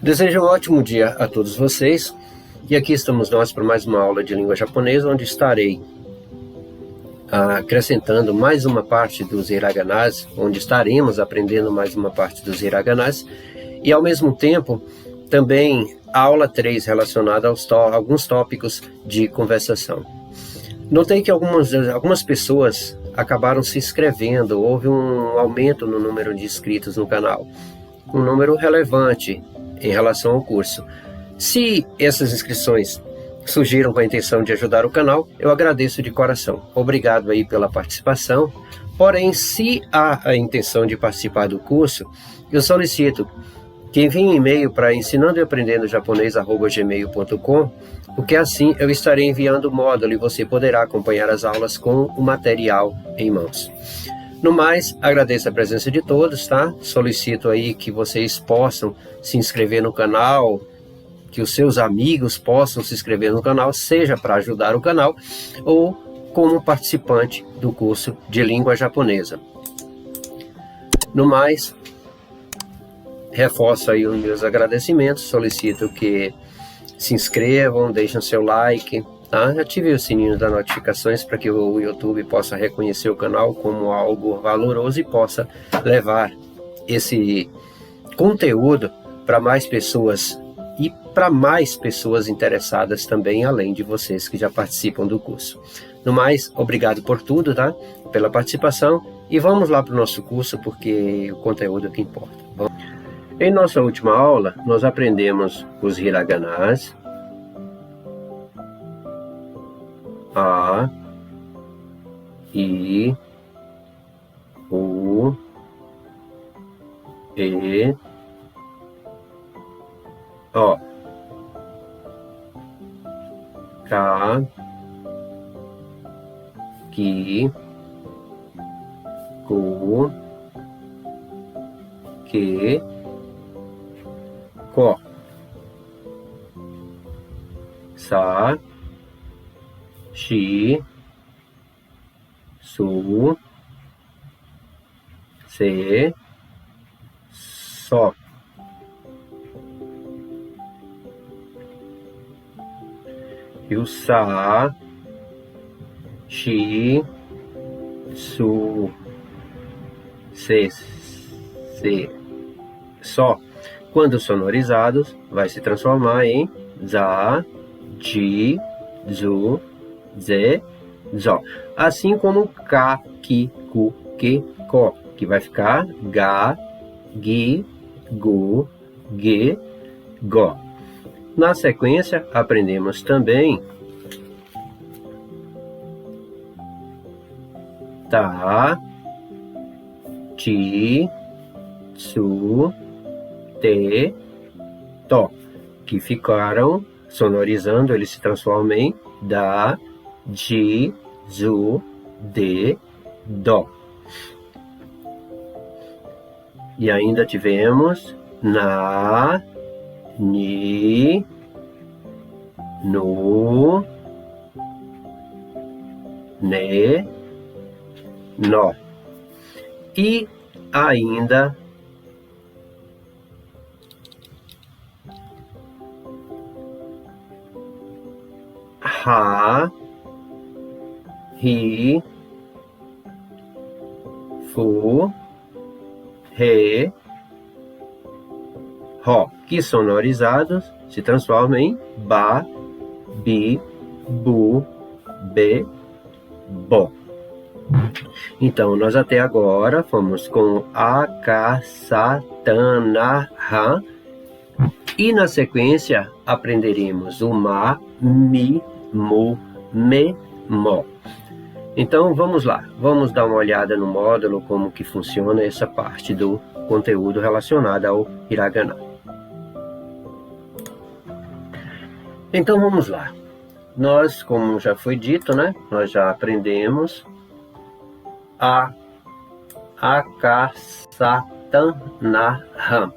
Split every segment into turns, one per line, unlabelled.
Desejo um ótimo dia a todos vocês, e aqui estamos nós para mais uma aula de língua japonesa, onde estarei acrescentando mais uma parte dos hiraganas, onde estaremos aprendendo mais uma parte dos hiraganas, e ao mesmo tempo também a aula 3 relacionada a alguns tópicos de conversação. Notei que algumas pessoas acabaram se inscrevendo, houve um aumento no número de inscritos no canal, um número relevante em relação ao curso. Se essas inscrições surgiram com a intenção de ajudar o canal, eu agradeço de coração. Obrigado aí pela participação. Porém, se há a intenção de participar do curso, eu solicito que envie um e-mail para ensinandoeaprendendo-japonês@gmail.com, porque assim eu estarei enviando o módulo e você poderá acompanhar as aulas com o material em mãos. No mais, agradeço a presença de todos, tá? Solicito aí que vocês possam se inscrever no canal, que os seus amigos possam se inscrever no canal, seja para ajudar o canal ou como participante do curso de língua japonesa. No mais, reforço aí os meus agradecimentos, solicito que se inscrevam, deixem seu like, tá? Ative o sininho das notificações para que o YouTube possa reconhecer o canal como algo valoroso e possa levar esse conteúdo para mais pessoas e para mais pessoas interessadas também, além de vocês que já participam do curso. No mais, obrigado por tudo, tá? Pela participação, e vamos lá para o nosso curso, porque o conteúdo é o que importa. Em nossa última aula, nós aprendemos os hiraganas, A, I, U, E, O, Ka, Ki, Ku, Ke, Ko, Sa, Shi, Su, Se, So. E o Sa, Shi, Su, Se, So, quando sonorizados, vai se transformar em Za, Ji, Zu, Ze, Zo. Assim como Ka, Ki, Ku, Ke, Ko, que vai ficar Ga, Gi, Gu, Ge, Go. Na sequência, aprendemos também Ta, Ti, Tsu, Te, To, que ficaram sonorizando, eles se transformam em Da, Ji, Zu, De, Do. E ainda tivemos Na, Ni, Nu, Ne, No. E ainda Ha, Hi, Fu, Re, Ro, que sonorizados se transformam em Ba, Bi, Bu, Be, Bo. Então, nós até agora fomos com Akasatanaha, e na sequência aprenderemos o Ma, Mi, Mu, Me, Mo. Então vamos lá, vamos dar uma olhada no módulo, como que funciona essa parte do conteúdo relacionado ao hiragana. Então vamos lá. Nós, como já foi dito, né, nós já aprendemos a Akasatanaha.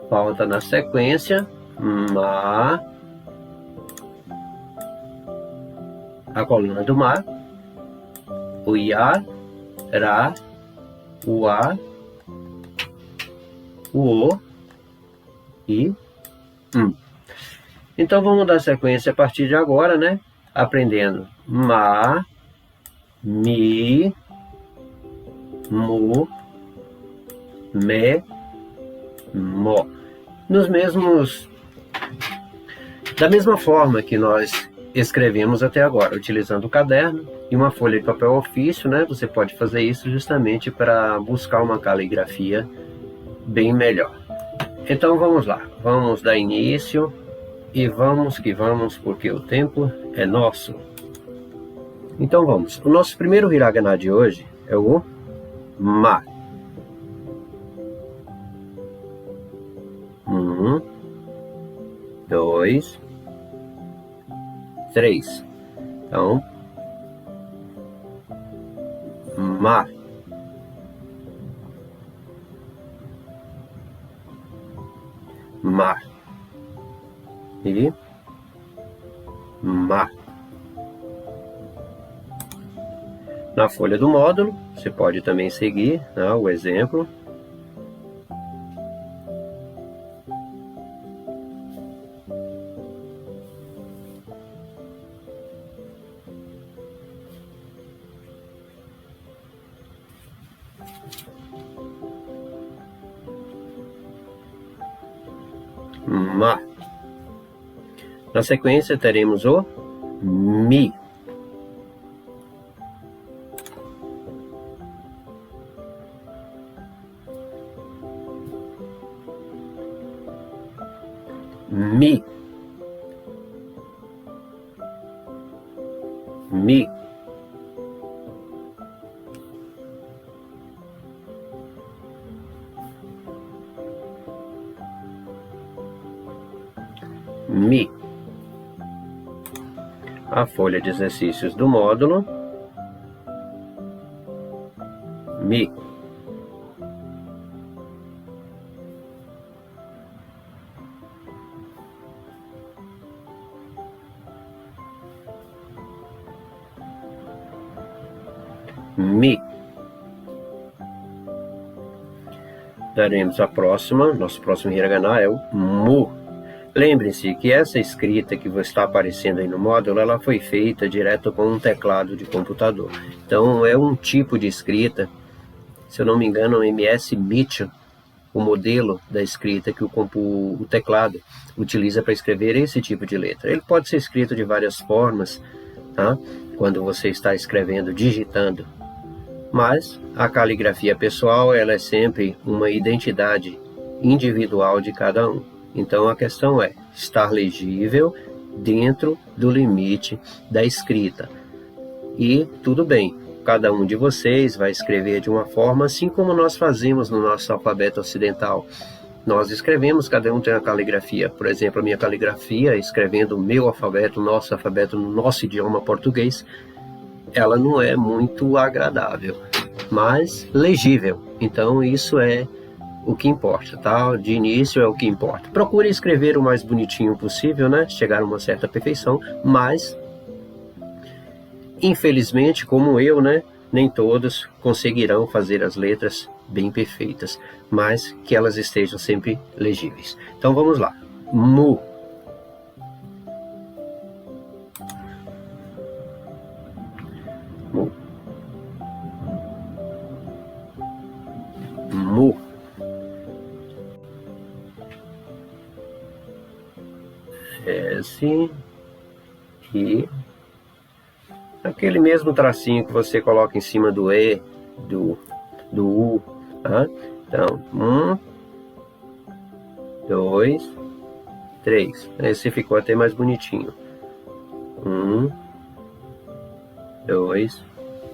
Falta na sequência Ma, a coluna do mar, o Iá, Rá, o A, o O e Então vamos dar sequência a partir de agora, né? Aprendendo Ma, Mi, Mu, Me, Mo. Da mesma forma que nós escrevemos até agora, utilizando o caderno e uma folha de papel ofício, né? Você pode fazer isso justamente para buscar uma caligrafia bem melhor. Então vamos lá, vamos dar início e vamos que vamos, porque o tempo é nosso. Então vamos, o nosso primeiro hiragana de hoje é o Ma. 2, 3. Então, Ma. Ma. E Ma. Na folha do módulo, você pode também seguir, né, o exemplo. Ma. Na sequência teremos o Mi. Mi. Mi. Mi. A folha de exercícios do módulo. Mi. Mi. Daremos a próxima, nosso próximo hiragana é o Mu. Lembre-se que essa escrita que está aparecendo aí no módulo, ela foi feita direto com um teclado de computador. Então é um tipo de escrita, se eu não me engano, o MS Mitchell, o modelo da escrita que o teclado utiliza para escrever esse tipo de letra. Ele pode ser escrito de várias formas, tá? Quando você está escrevendo, digitando. Mas a caligrafia pessoal, ela é sempre uma identidade individual de cada um. Então a questão é estar legível dentro do limite da escrita. E tudo bem, cada um de vocês vai escrever de uma forma, assim como nós fazemos no nosso alfabeto ocidental. Nós escrevemos, cada um tem a caligrafia. Por exemplo, a minha caligrafia, escrevendo o meu alfabeto, nosso alfabeto, no nosso idioma português, ela não é muito agradável, mas legível. Então isso é o que importa, tá? De início é o que importa. Procure escrever o mais bonitinho possível, né? Chegar a uma certa perfeição, mas infelizmente, como eu, né? Nem todos conseguirão fazer as letras bem perfeitas, mas que elas estejam sempre legíveis. Então vamos lá. Mu. Mu. Mu. S e aquele mesmo tracinho que você coloca em cima do E, do U, tá? Então, 1, 2, 3. Esse ficou até mais bonitinho. 1, 2,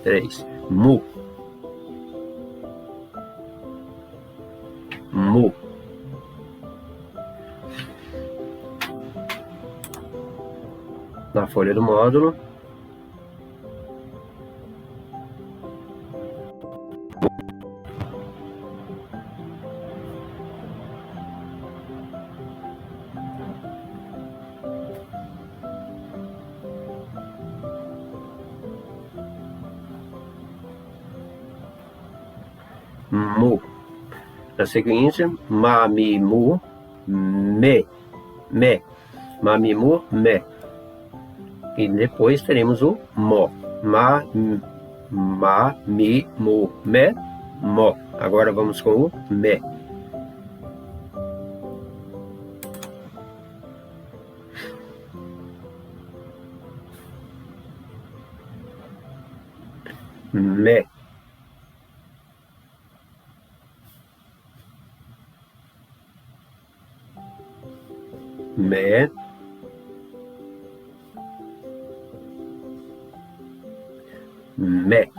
3. Mu. Mu. Na folha do módulo. mu. Na sequência, ma, mi, mu, me, me. Ma, mi, mu, me. E depois teremos o mo. Ma, mi, mu, me, mo. Agora vamos com o me. Me. Me. Me.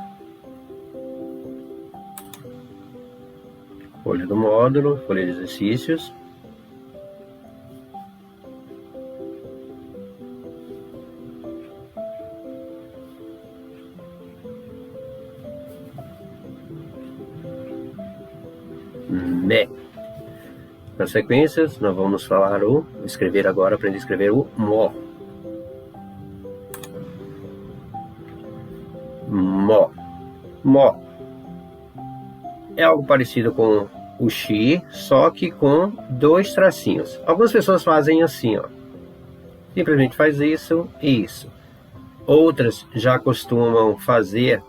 Folha do módulo, folha de exercícios. Me. Na sequência, nós vamos escrever agora, aprender a escrever o mo. Mo. Mo. É algo parecido com o xi, só que com 2 tracinhos. Algumas pessoas fazem assim, ó. Simplesmente faz isso e isso. Outras já costumam fazer,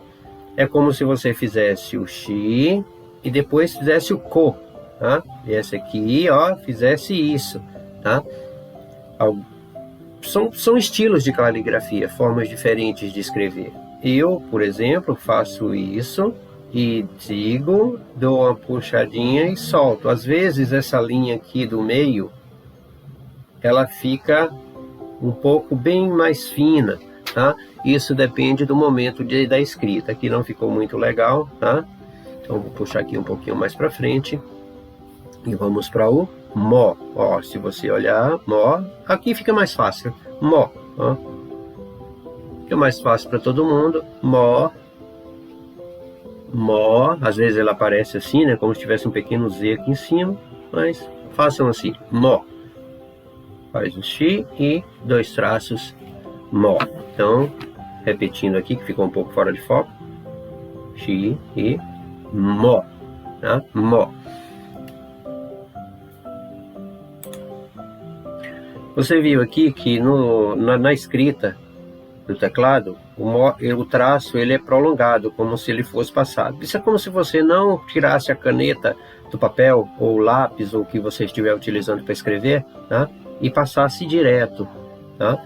é como se você fizesse o xi e depois fizesse o ko, tá? E esse aqui, ó, fizesse isso, tá? São estilos de caligrafia, formas diferentes de escrever. Eu, por exemplo, faço isso e digo, dou uma puxadinha e solto. Às vezes essa linha aqui do meio, ela fica um pouco bem mais fina, tá? Isso depende do momento da escrita. Aqui não ficou muito legal, tá? Então vou puxar aqui um pouquinho mais para frente e vamos para o mo. Ó, se você olhar, mo, aqui fica mais fácil. Mo, ó. Fica mais fácil para todo mundo. Mo. Mo, às vezes ela aparece assim, né, como se tivesse um pequeno Z aqui em cima, mas façam assim, mo. Faz o xi e 2 traços, mo. Então, repetindo aqui, que ficou um pouco fora de foco, xi e mo, tá? Mo. Você viu aqui que na escrita do teclado, o traço ele é prolongado, como se ele fosse passado. Isso é como se você não tirasse a caneta do papel, ou o lápis, ou o que você estiver utilizando para escrever, tá? E passasse direto, tá?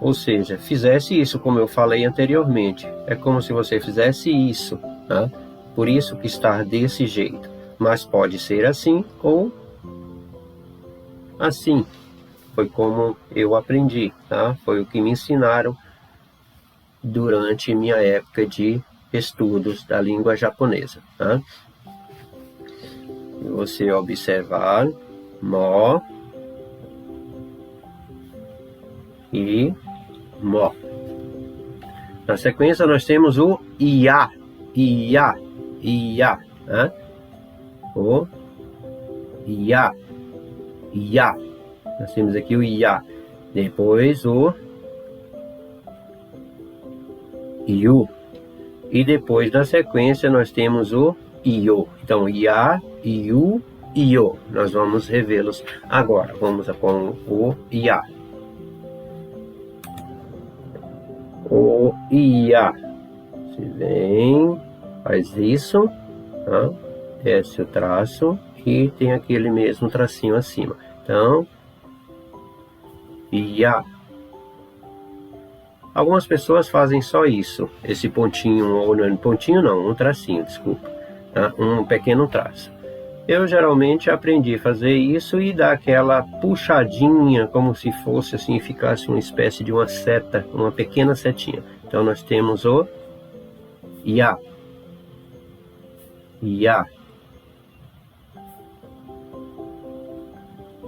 Ou seja, fizesse isso como eu falei anteriormente. É como se você fizesse isso, tá? Por isso que está desse jeito. Mas pode ser assim ou assim. Foi como eu aprendi, tá? Foi o que me ensinaram durante minha época de estudos da língua japonesa, tá? E você observar mo e mo. Na sequência nós temos o ia, ia, ia, né? O ia, ia. Nós temos aqui o ia. Depois o iu. E depois na sequência nós temos o io. Então ia, iu, io. Nós vamos revê-los agora. Vamos com o ia. O ia. Você vem, faz isso, tá? Desce o traço e tem aquele mesmo tracinho acima. Então, ia. Algumas pessoas fazem só isso, esse pontinho, ou não, pontinho não, um tracinho, desculpa, tá? Um pequeno traço. Eu geralmente aprendi a fazer isso e dar aquela puxadinha, como se fosse assim, ficasse uma espécie de uma seta, uma pequena setinha. Então nós temos o ia, ia,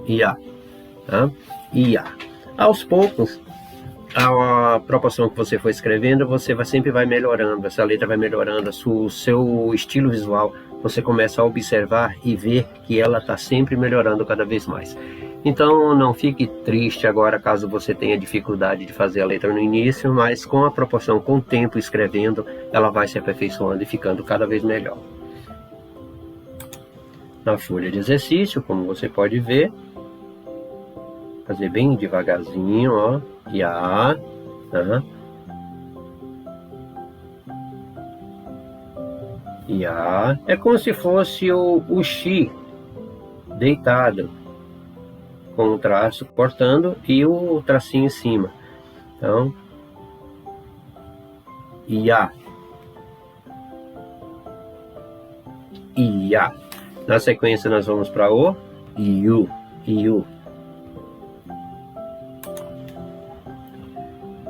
ia, tá? Ia. Aos poucos, a proporção que você for escrevendo, você sempre vai melhorando, essa letra vai melhorando, o seu estilo visual, você começa a observar e ver que ela está sempre melhorando cada vez mais. Então não fique triste agora caso você tenha dificuldade de fazer a letra no início, mas com a proporção, com o tempo escrevendo, ela vai se aperfeiçoando e ficando cada vez melhor. na folha de exercício, como você pode ver. Fazer bem devagarzinho, ó. Ya, tá? Ya. É como se fosse o Xi deitado, com o traço cortando e o tracinho em cima. Então, Ya. Ya. Na sequência nós vamos para o Yu. Yu.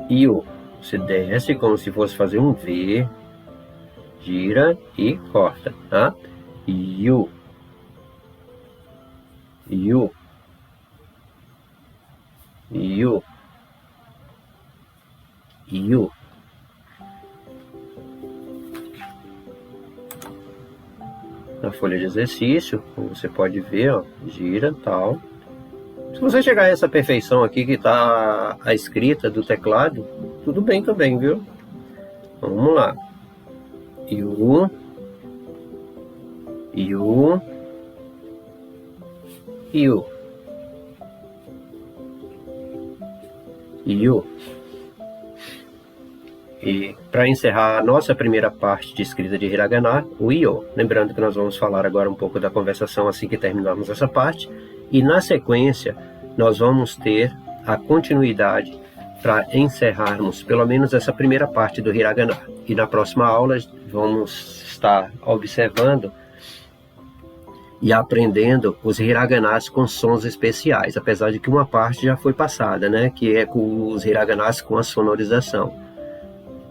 Yu. Você desce como se fosse fazer um V, gira e corta, tá? Yu. Yu. Yu. Yu. Na folha de exercício, como você pode ver, ó, gira, tal. Se você chegar a essa perfeição aqui que tá a escrita do teclado, tudo bem também, viu? Vamos lá. Yu. Yu. Yu. Yu. E para encerrar a nossa primeira parte de escrita de hiragana, o Io. Lembrando que nós vamos falar agora um pouco da conversação assim que terminarmos essa parte. E na sequência, nós vamos ter a continuidade para encerrarmos pelo menos essa primeira parte do hiragana. E na próxima aula vamos estar observando e aprendendo os hiraganas com sons especiais, apesar de que uma parte já foi passada, né? Que é com os hiraganas com a sonorização,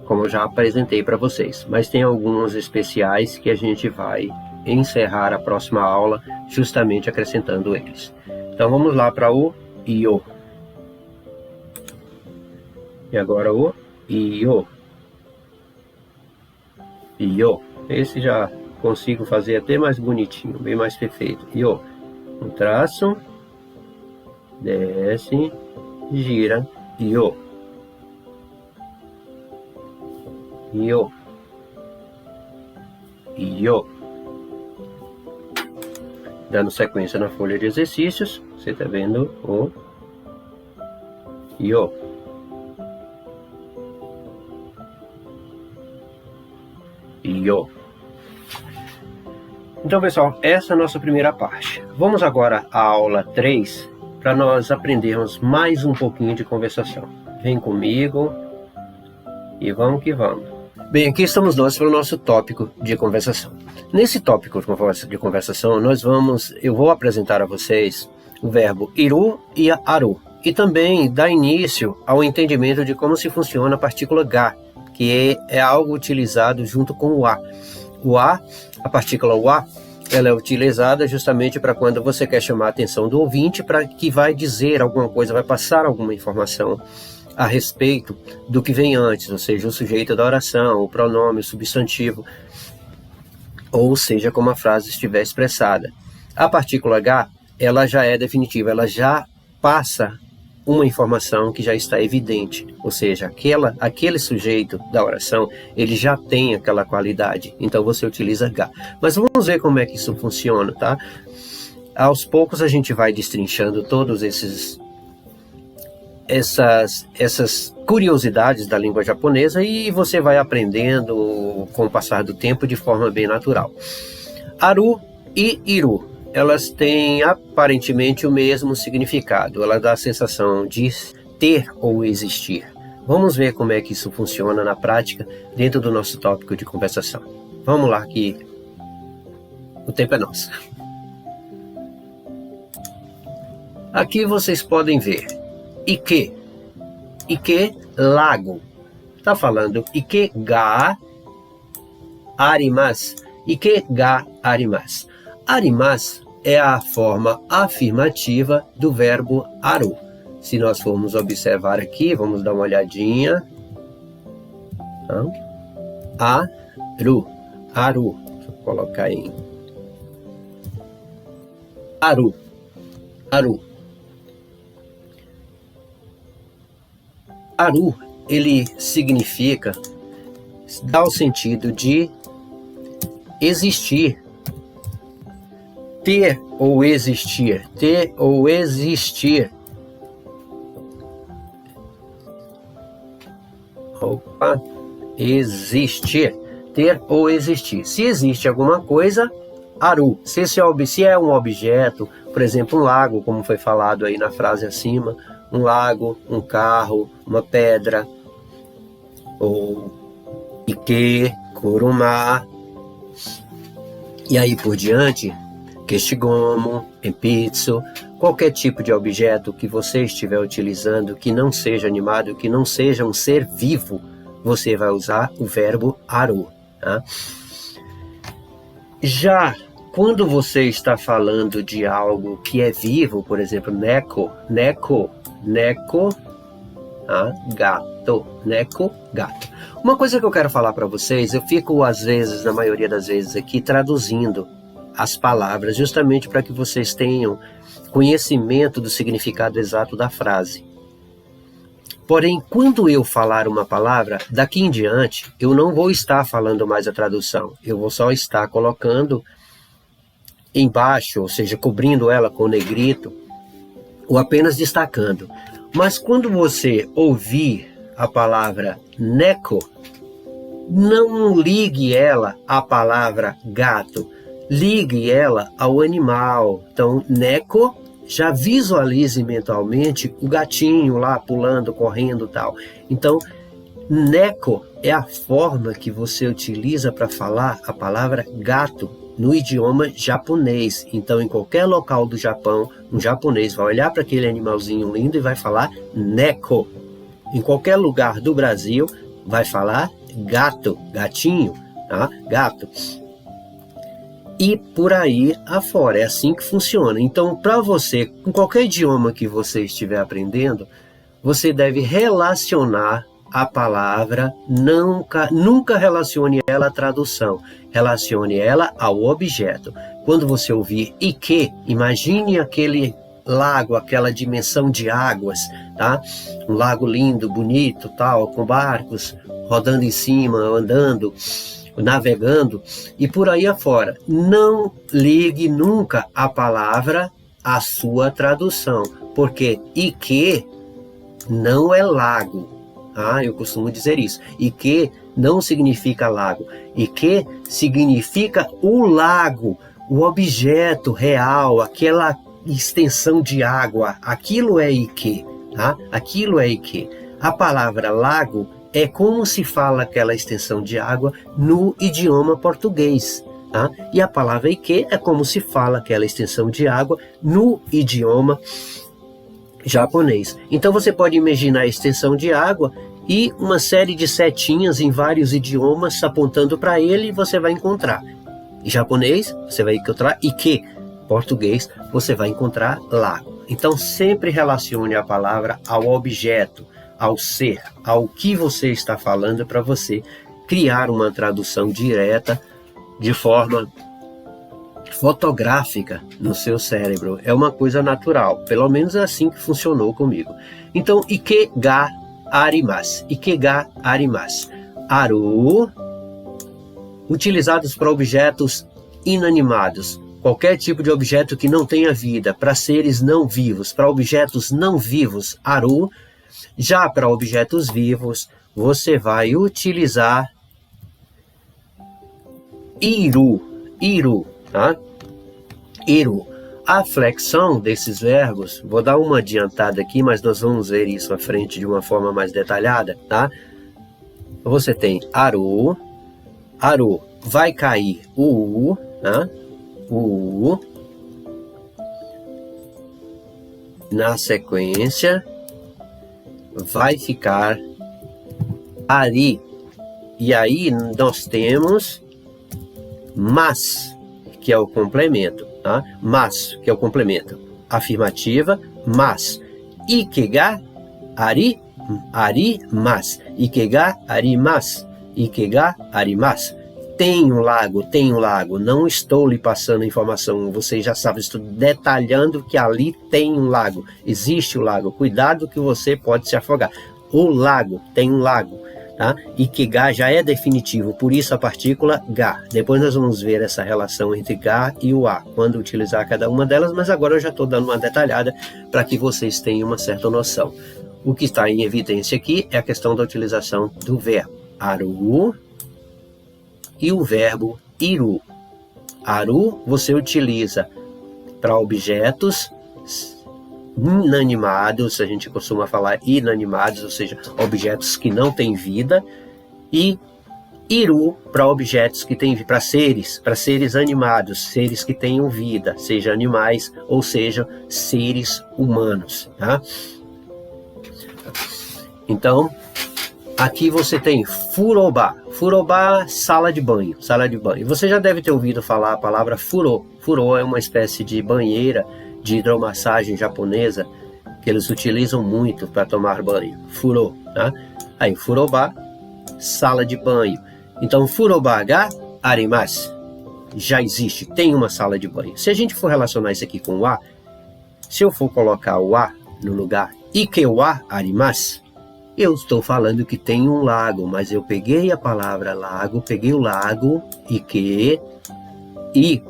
como eu já apresentei para vocês. Mas tem alguns especiais que a gente vai encerrar a próxima aula justamente acrescentando eles. Então vamos lá para o Io. E agora o Io. Io. Esse já consigo fazer até mais bonitinho, bem mais perfeito. Io. Um traço. Desce. Gira. Io. Io. Io. Dando sequência na folha de exercícios, você está vendo o Io. Io. Então, pessoal, essa é a nossa primeira parte. Vamos agora à aula 3, para nós aprendermos mais um pouquinho de conversação. Vem comigo e vamos que vamos. Bem, aqui estamos nós para o nosso tópico de conversação. Nesse tópico de conversação, eu vou apresentar a vocês o verbo iru e aru, e também dar início ao entendimento de como se funciona a partícula ga, que é algo utilizado junto com o a. O a, a partícula o a, ela é utilizada justamente para quando você quer chamar a atenção do ouvinte, para que vai dizer alguma coisa, vai passar alguma informação a respeito do que vem antes, ou seja, o sujeito da oração, o pronome, o substantivo, ou seja, como a frase estiver expressada. A partícula H, ela já é definitiva, ela já passa uma informação que já está evidente, ou seja, aquele sujeito da oração, ele já tem aquela qualidade, então você utiliza H. Mas vamos ver como é que isso funciona, tá? Aos poucos a gente vai destrinchando todos essas curiosidades da língua japonesa e você vai aprendendo com o passar do tempo de forma bem natural. Aru e iru, elas têm aparentemente o mesmo significado, ela dá a sensação de ter ou existir. Vamos ver como é que isso funciona na prática dentro do nosso tópico de conversação. Vamos lá que o tempo é nosso. Aqui vocês podem ver Ike. Ike, lago. Está falando Ike ga arimasu. Ike ga arimasu. Arimasu é a forma afirmativa do verbo aru. Se nós formos observar aqui, vamos dar uma olhadinha. Aru. Aru. Deixa eu colocar em aru. Aru. Aru, ele significa, dá o sentido de existir ter ou existir, ter ou existir. Opa, existir, ter ou existir. Se existe alguma coisa, aru. Se é um objeto, por exemplo, um lago, como foi falado aí na frase acima, um lago, um carro, uma pedra, ou ike, kuruma, e aí por diante, keshigomo, empitsu, qualquer tipo de objeto que você estiver utilizando, que não seja animado, que não seja um ser vivo, você vai usar o verbo aru. Tá? Já quando você está falando de algo que é vivo, por exemplo, neko, tá? Gato, neko, gato. Uma coisa que eu quero falar para vocês, eu fico às vezes, na maioria das vezes aqui, traduzindo as palavras, justamente para que vocês tenham conhecimento do significado exato da frase. Porém, quando eu falar uma palavra, daqui em diante, eu não vou estar falando mais a tradução. Eu vou só estar colocando embaixo, ou seja, cobrindo ela com negrito, ou apenas destacando. Mas quando você ouvir a palavra neko, não ligue ela à palavra gato, ligue ela ao animal. Então, neko, já visualize mentalmente o gatinho lá pulando, correndo e tal. Então, neko é a forma que você utiliza para falar a palavra gato no idioma japonês. Então, em qualquer local do Japão, um japonês vai olhar para aquele animalzinho lindo e vai falar neko. Em qualquer lugar do Brasil, vai falar gato, gatinho, tá? Gato. E por aí afora, é assim que funciona. Então, para você, com qualquer idioma que você estiver aprendendo, você deve relacionar a palavra, nunca relacione ela à tradução, relacione ela ao objeto. Quando você ouvir ike, imagine aquele lago, aquela dimensão de águas, tá? Um lago lindo, bonito, tal, com barcos rodando em cima, andando, navegando e por aí afora. Não ligue nunca a palavra à sua tradução, porque ike não é lago. Eu costumo dizer isso. Ike não significa lago. Ike significa o lago, o objeto real, aquela extensão de água. Aquilo é ike. Tá? Aquilo é ike. A palavra lago é como se fala aquela extensão de água no idioma português. Tá? E a palavra ike é como se fala aquela extensão de água no idioma japonês. Então você pode imaginar a extensão de água e uma série de setinhas em vários idiomas apontando para ele e você vai encontrar. Em japonês, você vai encontrar ike. Português, você vai encontrar lago. Então sempre relacione a palavra ao objeto, ao ser, ao que você está falando para você criar uma tradução direta de forma fotográfica no seu cérebro. É uma coisa natural, pelo menos é assim que funcionou comigo. Então, ike ga arimasu. Ike ga arimasu. Aru, utilizados para objetos inanimados. Qualquer tipo de objeto que não tenha vida, para seres não vivos, para objetos não vivos, aru. Já para objetos vivos, você vai utilizar iru, tá? Iru. A flexão desses verbos, vou dar uma adiantada aqui, mas nós vamos ver isso à frente de uma forma mais detalhada, tá? Você tem aru, vai cair o u, tá? O u. Na sequência, vai ficar ari. E aí nós temos mas, que é o complemento, tá? Mas, que é o complemento. Afirmativa, mas. Ike ga ari, mas. Ike ga arimasu. Ike ga arimasu. Tem um lago. Não estou lhe passando informação, você já sabe, estou detalhando que ali tem um lago. Existe o lago. Cuidado que você pode se afogar. O lago, tem um lago. tá? E que Ga já é definitivo, por isso a partícula Ga. Depois nós vamos ver essa relação entre Ga e o A, quando utilizar cada uma delas, mas agora eu já estou dando uma detalhada para que vocês tenham uma certa noção. O que está em evidência aqui é a questão da utilização do verbo aru e o verbo iru. Aru você utiliza para objetos inanimados, a gente costuma falar inanimados, ou seja, objetos que não têm vida, e iru para objetos que têm, para seres animados, seres que tenham vida, seja animais ou seja seres humanos, tá? Então, aqui você tem furobá. Furobá, sala de banho, sala de banho. Você já deve ter ouvido falar a palavra furô. Furô é uma espécie de banheira de hidromassagem japonesa que eles utilizam muito para tomar banho. Furô, tá? Aí, furobá, sala de banho. Então, furobá ga arimasu. Já existe, tem uma sala de banho. Se a gente for relacionar isso aqui com o a, se eu for colocar o a no lugar ike wa arimasu, eu estou falando que tem um lago, mas eu peguei a palavra lago, peguei o lago ike e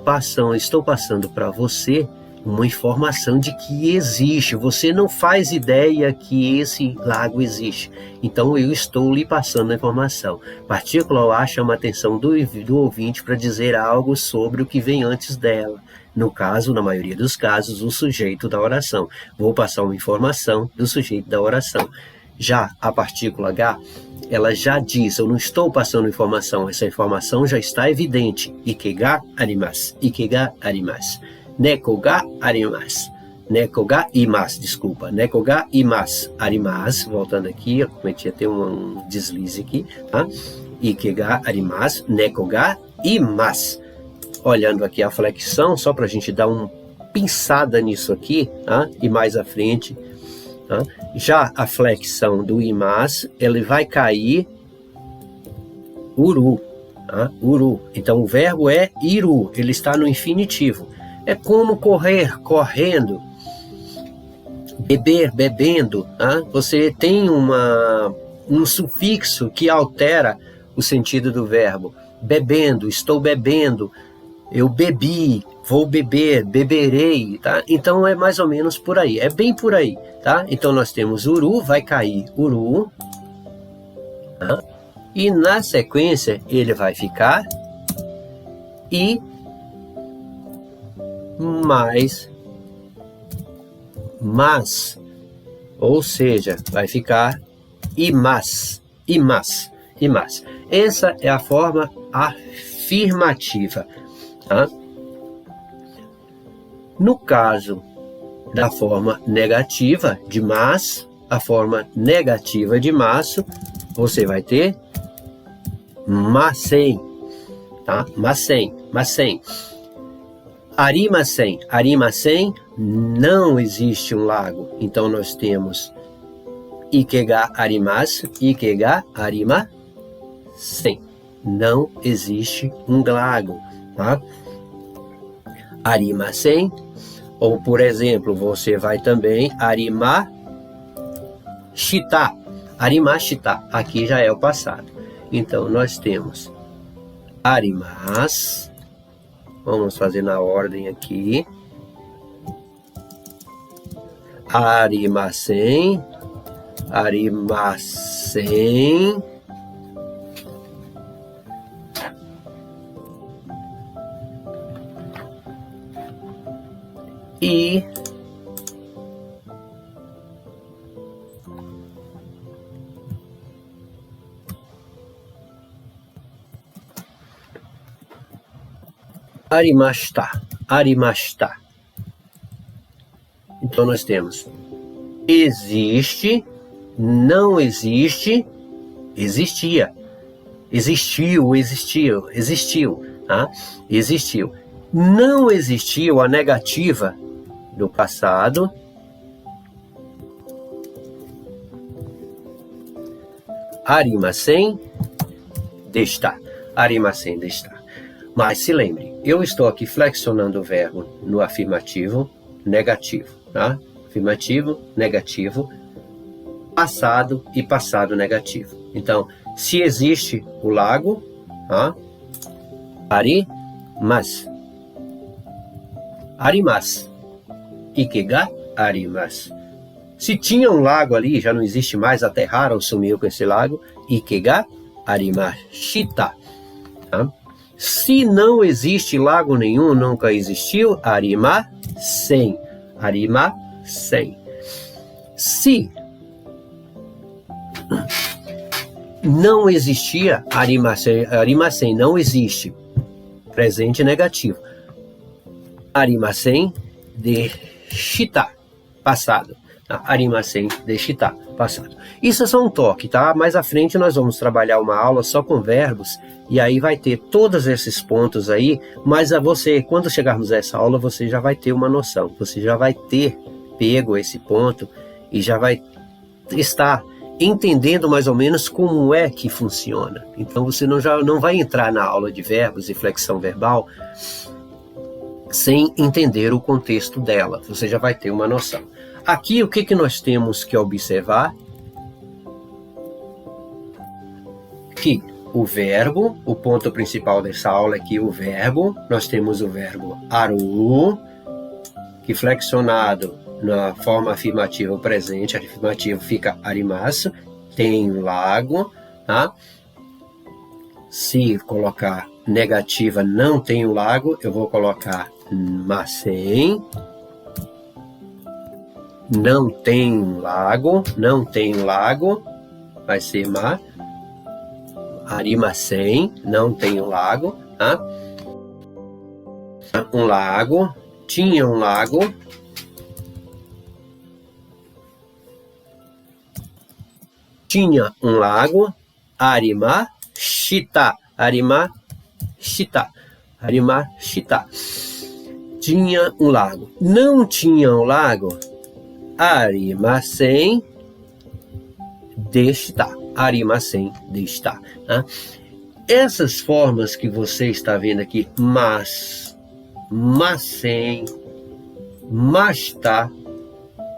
estou passando para você uma informação de que existe. Você não faz ideia que esse lago existe. Então eu estou lhe passando a informação. Partícula A chama a atenção do ouvinte para dizer algo sobre o que vem antes dela. No caso, na maioria dos casos, o sujeito da oração. Vou passar uma informação do sujeito da oração. Já a partícula H, ela já diz, eu não estou passando informação, essa informação já está evidente. Ike ga arimasu, ike ga arimasu. Neko ga arimasu, neko ga imasu, desculpa. Neko ga imasu, arimasu, voltando aqui, eu cometi até um deslize aqui, tá? Ike ga arimasu, neko ga imasu. Olhando aqui a flexão, só para a gente dar uma pinçada nisso aqui, tá? E mais à frente, tá? Já a flexão do imasu, ele vai cair uru, tá? Uru. Então o verbo é iru, ele está no infinitivo. É como correr, correndo, beber, bebendo, tá? Você tem um sufixo que altera o sentido do verbo. Bebendo, estou bebendo, eu bebi, vou beber, beberei, tá? Então é mais ou menos por aí, é bem por aí, tá? Então nós temos uru, vai cair uru, tá? E na sequência ele vai ficar e mais, mas, ou seja, vai ficar imas, imas, imas. Essa é a forma afirmativa, tá? No caso da forma negativa de mas, a forma negativa de maço, você vai ter masen, tá? Masen, masen. Arimasen, arimasen, não existe um lago. Então nós temos ike ga arimasu, ike ga arimasen. Não existe um lago, tá? Arimasen, ou por exemplo, você vai também arimashita. Arimashita, aqui já é o passado. Então nós temos arimas. Vamos fazer na ordem aqui. Arimasen, arimasen. E arimashita, arimashita. Então nós temos existe, não existe, existia, existiu, existiu, existiu, tá? Existiu. Não existiu a negativa do passado. Arimasen desta, arimasen desta. Mas se lembre, eu estou aqui flexionando o verbo no afirmativo negativo, tá? Afirmativo, negativo, passado e passado negativo. Então, Se existe o lago, arimas. Arimas. Ike ga arimasu. Se tinha um lago ali, já não existe mais, aterraram, sumiu com esse lago. Ike ga arimashita. Se não existe lago nenhum, nunca existiu, arimasen. Arimasen. Se não existia, arimasen não existe. Presente negativo. Arimasen deshita. Passado. Arimasen deshita. Passado. Isso é só um toque, tá? Mais à frente nós vamos trabalhar uma aula só com verbos, e aí vai ter todos esses pontos aí, mas você, quando chegarmos a essa aula, você já vai ter uma noção, você já vai ter pego esse ponto e já vai estar entendendo mais ou menos como é que funciona. Então você não vai entrar na aula de verbos e flexão verbal sem entender o contexto dela, você já vai ter uma noção. Aqui o que nós temos que observar? Que o verbo, o ponto principal dessa aula é que o verbo, nós temos o verbo aru, que flexionado na forma afirmativa presente, afirmativo fica arimasu, tem lago, tá? Se colocar negativa não tem um lago, eu vou colocar masen. Não tem lago, vai ser arimasen, não tem lago, tá? Um lago, tinha um lago, arimashita, tinha um lago, não tinha um lago, arimasen deshita. Essas formas que você está vendo aqui, masen, mashita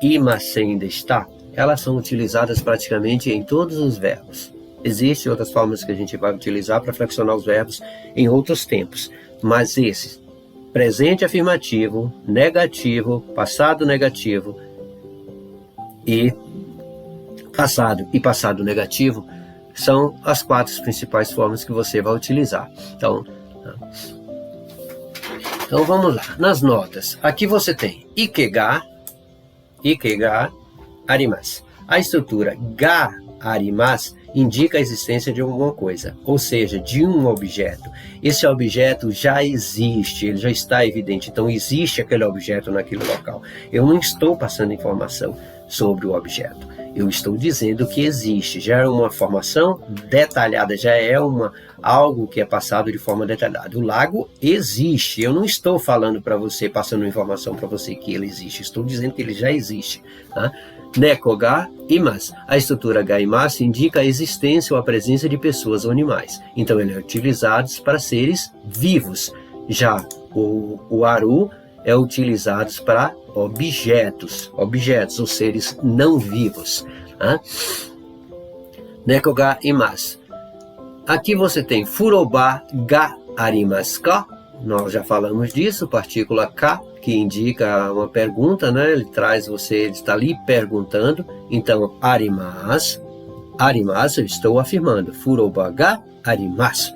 e masen deshita, elas são utilizadas praticamente em todos os verbos. Existem outras formas que a gente vai utilizar para flexionar os verbos em outros tempos, mas esses, presente afirmativo, negativo, passado negativo e passado negativo, são as 4 principais formas que você vai utilizar. Então vamos lá, nas notas. Aqui você tem ike ga arimasu. A estrutura ga arimasu indica a existência de alguma coisa, ou seja, de um objeto. Esse objeto já existe, ele já está evidente, então existe aquele objeto naquele local. Eu não estou passando informação sobre o objeto, eu estou dizendo que existe, já é uma formação detalhada, já é algo que é passado de forma detalhada. O lago existe, eu não estou falando para você, passando informação para você que ele existe, estou dizendo que ele já existe, tá? Neko ga imasu. A estrutura ga imasu indica a existência ou a presença de pessoas ou animais. Então ele é utilizado para seres vivos. Já o aru é utilizado para objetos ou seres não vivos. Neko ga imasu. Aqui você tem furoba ga arimasu ka? Nós já falamos disso, partícula ka, que indica uma pergunta, né? Ele está ali perguntando. Então, arimasu, eu estou afirmando. Furoba ga arimasu.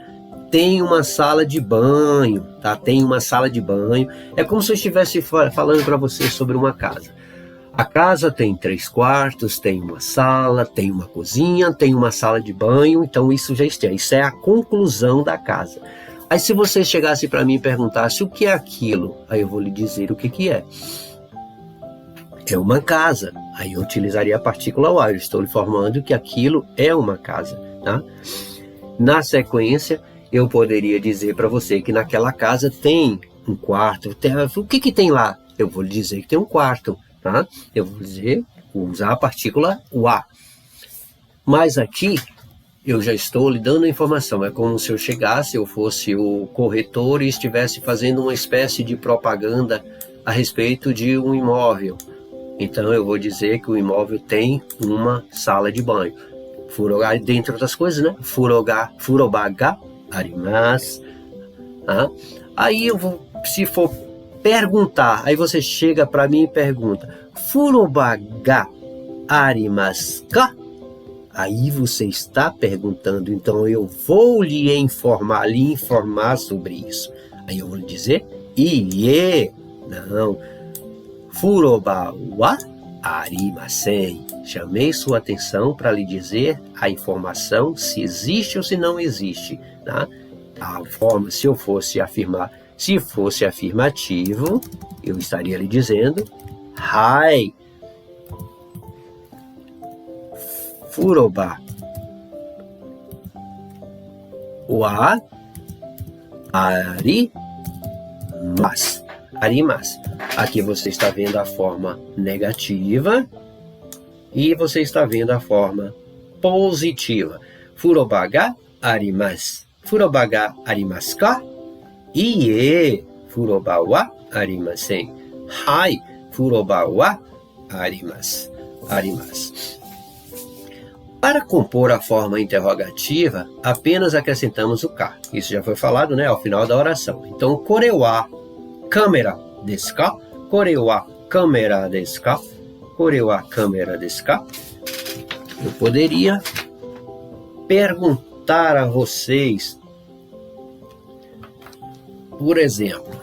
Tem uma sala de banho, tá? Tem uma sala de banho. É como se eu estivesse falando para você sobre uma casa. A casa tem 3 quartos, tem uma sala, tem uma cozinha, tem uma sala de banho. Então, isso já está. Isso é a conclusão da casa. Aí se você chegasse para mim e perguntasse o que é aquilo, aí eu vou lhe dizer o que é. É uma casa. Aí eu utilizaria a partícula o. Eu estou lhe informando que aquilo é uma casa, tá? Na sequência, eu poderia dizer para você que naquela casa tem um quarto. O que tem lá? Eu vou lhe dizer que tem um quarto, tá? Eu vou usar a partícula o. Mas aqui eu já estou lhe dando a informação. É como se eu fosse o corretor e estivesse fazendo uma espécie de propaganda a respeito de um imóvel. Então eu vou dizer que o imóvel tem uma sala de banho. Furoga, dentre outras coisas, né? Furobaga arimasu. Aí eu vou, se for perguntar, aí você chega para mim e pergunta: Furobaga arimasu ka? Aí você está perguntando, então eu vou lhe informar sobre isso. Aí eu vou lhe dizer: Iê, não. Furoba wa arimasen. Chamei sua atenção para lhe dizer a informação se existe ou se não existe, tá? A forma, se eu fosse afirmar, se fosse afirmativo, eu estaria lhe dizendo: Hai. Furoba wa arimasu. Arimasu. Aqui você está vendo a forma negativa e você está vendo a forma positiva. Furobaga arimasu. Furobaga arimasu ka? Iê. Furoba wa arimasen. Hai. Furoba wa arimasu. Arimasu. Para compor a forma interrogativa, apenas acrescentamos o ka. Isso já foi falado, né, ao final da oração. Então, kore wa kamera desu ka? Kore wa kamera desu ka? Kore wa kamera desu ka? Eu poderia perguntar a vocês, por exemplo,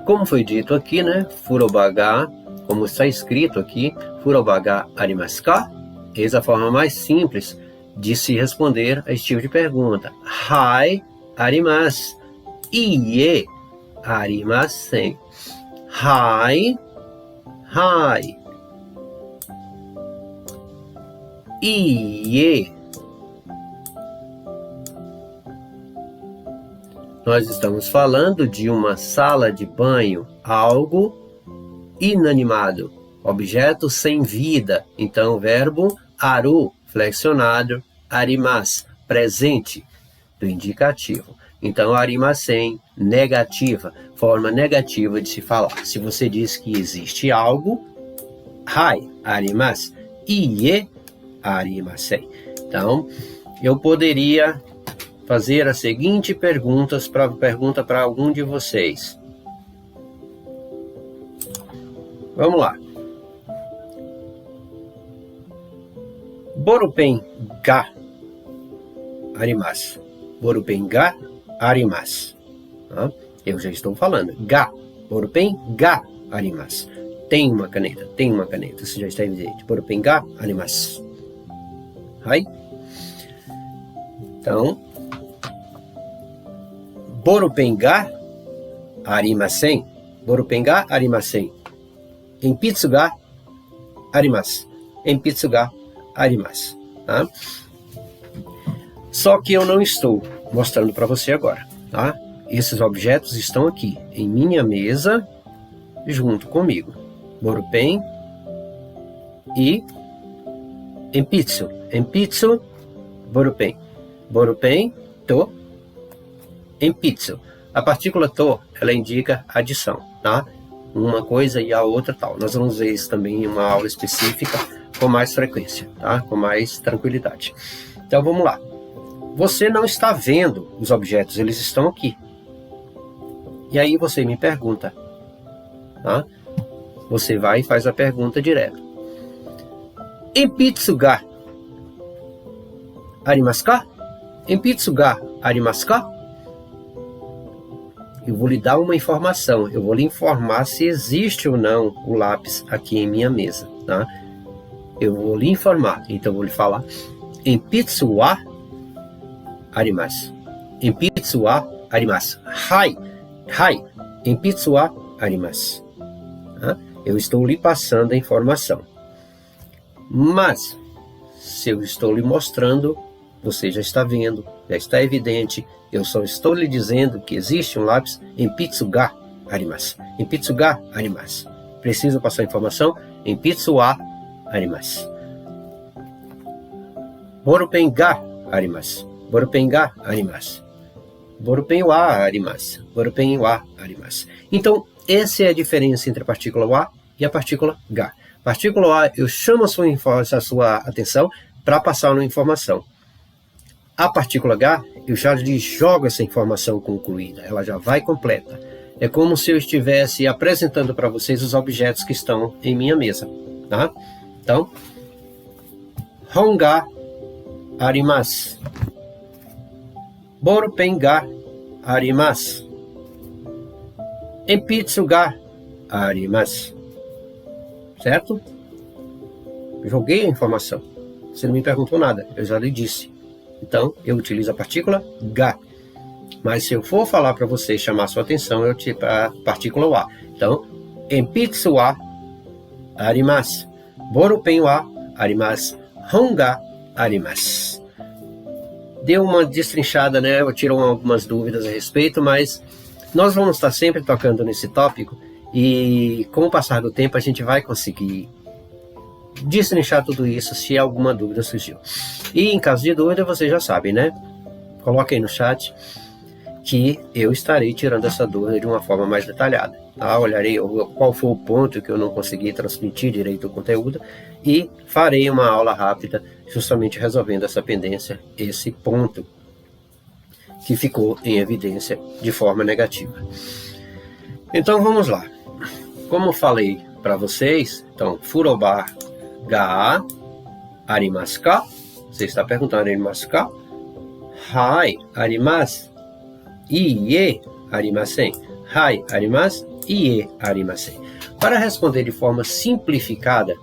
como foi dito aqui, né? Furobaga, como está escrito aqui, Furobaga arimasu ka? Eis a forma mais simples de se responder a esse tipo de pergunta. Hai, arimasu. Iê, arimasen. Hai, hai. Iê. Nós estamos falando de uma sala de banho, algo inanimado, objeto sem vida. Então, o verbo aru, flexionado, arimasu, presente, do indicativo. Então, arimasen, negativa, forma negativa de se falar. Se você diz que existe algo, hai, arimasu, iê, arimasen. Então, eu poderia fazer a seguinte pergunta para algum de vocês. Vamos lá. Borupen ga arimasu. Borupen ga arimasu. Eu já estou falando. Ga. Borupen ga arimasu. Tem uma caneta. Isso já está evidente. Borupen ga arimasu. Hai. Então, borupen ga arimasen. Borupen ga arimasen. Enpitsu ga arimasu. Enpitsu ga arimasu. Tá? Só que eu não estou mostrando para você agora. Tá? Esses objetos estão aqui em minha mesa junto comigo. Borupen e enpitsu. Enpitsu, borupen. Borupen, to, enpitsu. A partícula to, ela indica adição, tá? Uma coisa e a outra tal. Nós vamos ver isso também em uma aula específica com mais frequência, tá? Com mais tranquilidade. Então vamos lá. Você não está vendo os objetos, eles estão aqui. E aí você me pergunta, tá? Você vai e faz a pergunta direto. Enpitsu ga arimasu ka? Enpitsu ga arimasu ka? Eu vou lhe dar uma informação. Eu vou lhe informar se existe ou não o lápis aqui em minha mesa, tá? Eu vou lhe informar. Então eu vou lhe falar. Enpitsu wa arimasu. Enpitsu wa arimasu. Hai. Hai. Enpitsu wa arimasu. Tá? Eu estou lhe passando a informação. Mas, se eu estou lhe mostrando, você já está vendo, já está evidente. Eu só estou lhe dizendo que existe um lápis enpitsu ga arimasu. Enpitsu ga arimasu. Preciso passar a informação? Enpitsu wa arimasu. Borupen ga arimasu. Borupen ga arimasu. Borupen wa arimasu. Borupen wa arimasu. Então, Essa é a diferença entre a partícula A e a partícula H. Partícula A, eu chamo a sua atenção para passar uma informação. A partícula H, eu já lhe jogo essa informação concluída, ela já vai completa. É como se eu estivesse apresentando para vocês os objetos que estão em minha mesa. Tá? Então, Hon ga arimasu. Ballpen ga arimasu. Enpitsu ga arimasu. Certo? Joguei a informação. Você não me perguntou nada, eu já lhe disse. Então, eu utilizo a partícula ga. Mas se eu for falar para você, chamar sua atenção, eu utilizo a partícula A. Então, enpitsu wa arimasu. Ballpen wa arimasu. Hon ga arimasu. Deu uma destrinchada, né? Eu tiro algumas dúvidas a respeito, mas nós vamos estar sempre tocando nesse tópico e com o passar do tempo a gente vai conseguir destrinchar tudo isso se alguma dúvida surgiu. E em caso de dúvida, vocês já sabem, né? Coloque aí no chat que eu estarei tirando essa dúvida de uma forma mais detalhada. Tá? Olharei qual foi o ponto que eu não consegui transmitir direito o conteúdo e farei uma aula rápida justamente resolvendo essa pendência, esse ponto que ficou em evidência de forma negativa. Então vamos lá. Como falei para vocês, então, furoba ga arimasu ka? Você está perguntando, arimasu ka? Hai, arimasu. Iie, arimasen. Hai, arimasu. Iie, arimasen. Para responder de forma simplificada,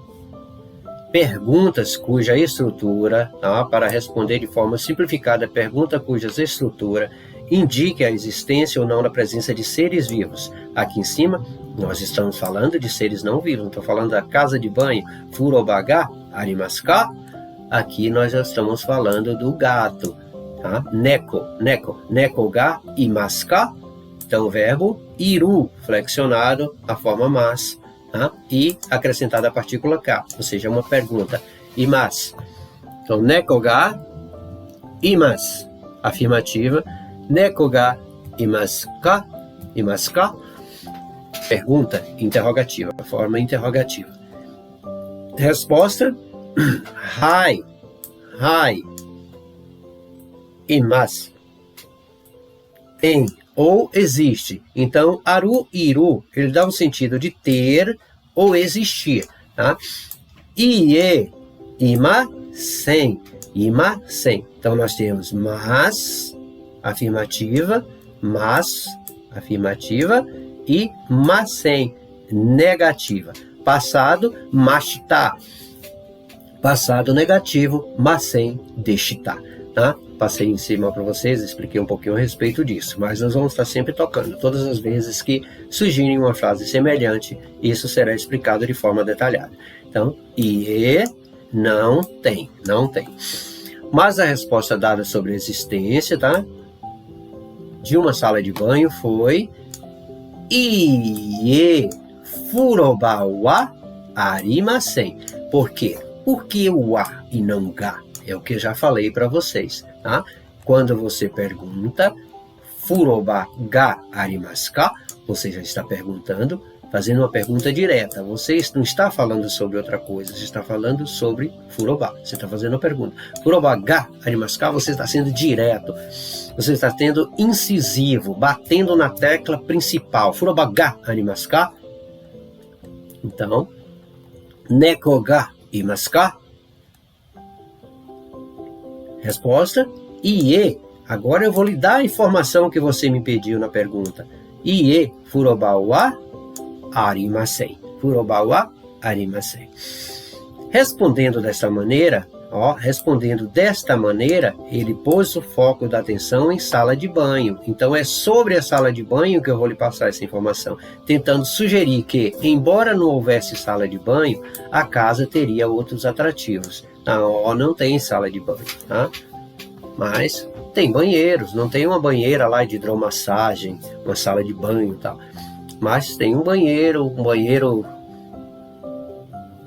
perguntas cuja estrutura, tá? Para responder de forma simplificada, pergunta cuja estrutura indique a existência ou não da presença de seres vivos. Aqui em cima, nós estamos falando de seres não vivos, não estou falando da casa de banho, furoba ga arimasu ka? Aqui nós já estamos falando do gato, tá? Neko ga imasu ka? Então, o verbo iru, flexionado, a forma mas, tá? E acrescentada a partícula ka, ou seja, uma pergunta, imasu. Então, neko ga imasu, afirmativa, neko ga imasu ka? Imasu ka? Pergunta, interrogativa, forma interrogativa. Resposta, hai, imasu. Tem ou existe. Então, aru e iru, ele dá um sentido de ter ou existir. Tá? Ie, imasen. Então, nós temos mas, afirmativa, e masen, negativa. Passado, mashita. Passado negativo, masen, deshita. Tá? Passei em cima para vocês, expliquei um pouquinho a respeito disso, mas nós vamos estar sempre tocando. Todas as vezes que surgirem uma frase semelhante, isso será explicado de forma detalhada. Então, ie não tem. Mas a resposta dada sobre a existência, tá? De uma sala de banho foi ie furoba wa arimasen. Por quê? Por que o a e não ga? É o que eu já falei para vocês, tá? Quando você pergunta furoba ga arimasu ka, você já está perguntando, fazendo uma pergunta direta. Você não está falando sobre outra coisa, você está falando sobre furoba. Você está fazendo uma pergunta. Furoba ga arimasu ka, você está sendo direto. Você está sendo incisivo, batendo na tecla principal. Furoba ga arimasu ka? Então, neko ga imasu ka? Resposta, ie. Agora eu vou lhe dar a informação que você me pediu na pergunta. Ie furoba wa arimasen. Furoba wa arimasen. Respondendo desta maneira, ele pôs o foco da atenção em sala de banho. Então é sobre a sala de banho que eu vou lhe passar essa informação, tentando sugerir que, embora não houvesse sala de banho, a casa teria outros atrativos. Não tem sala de banho, tá? Mas tem banheiros, não tem uma banheira lá de hidromassagem, uma sala de banho e tal. Mas tem um banheiro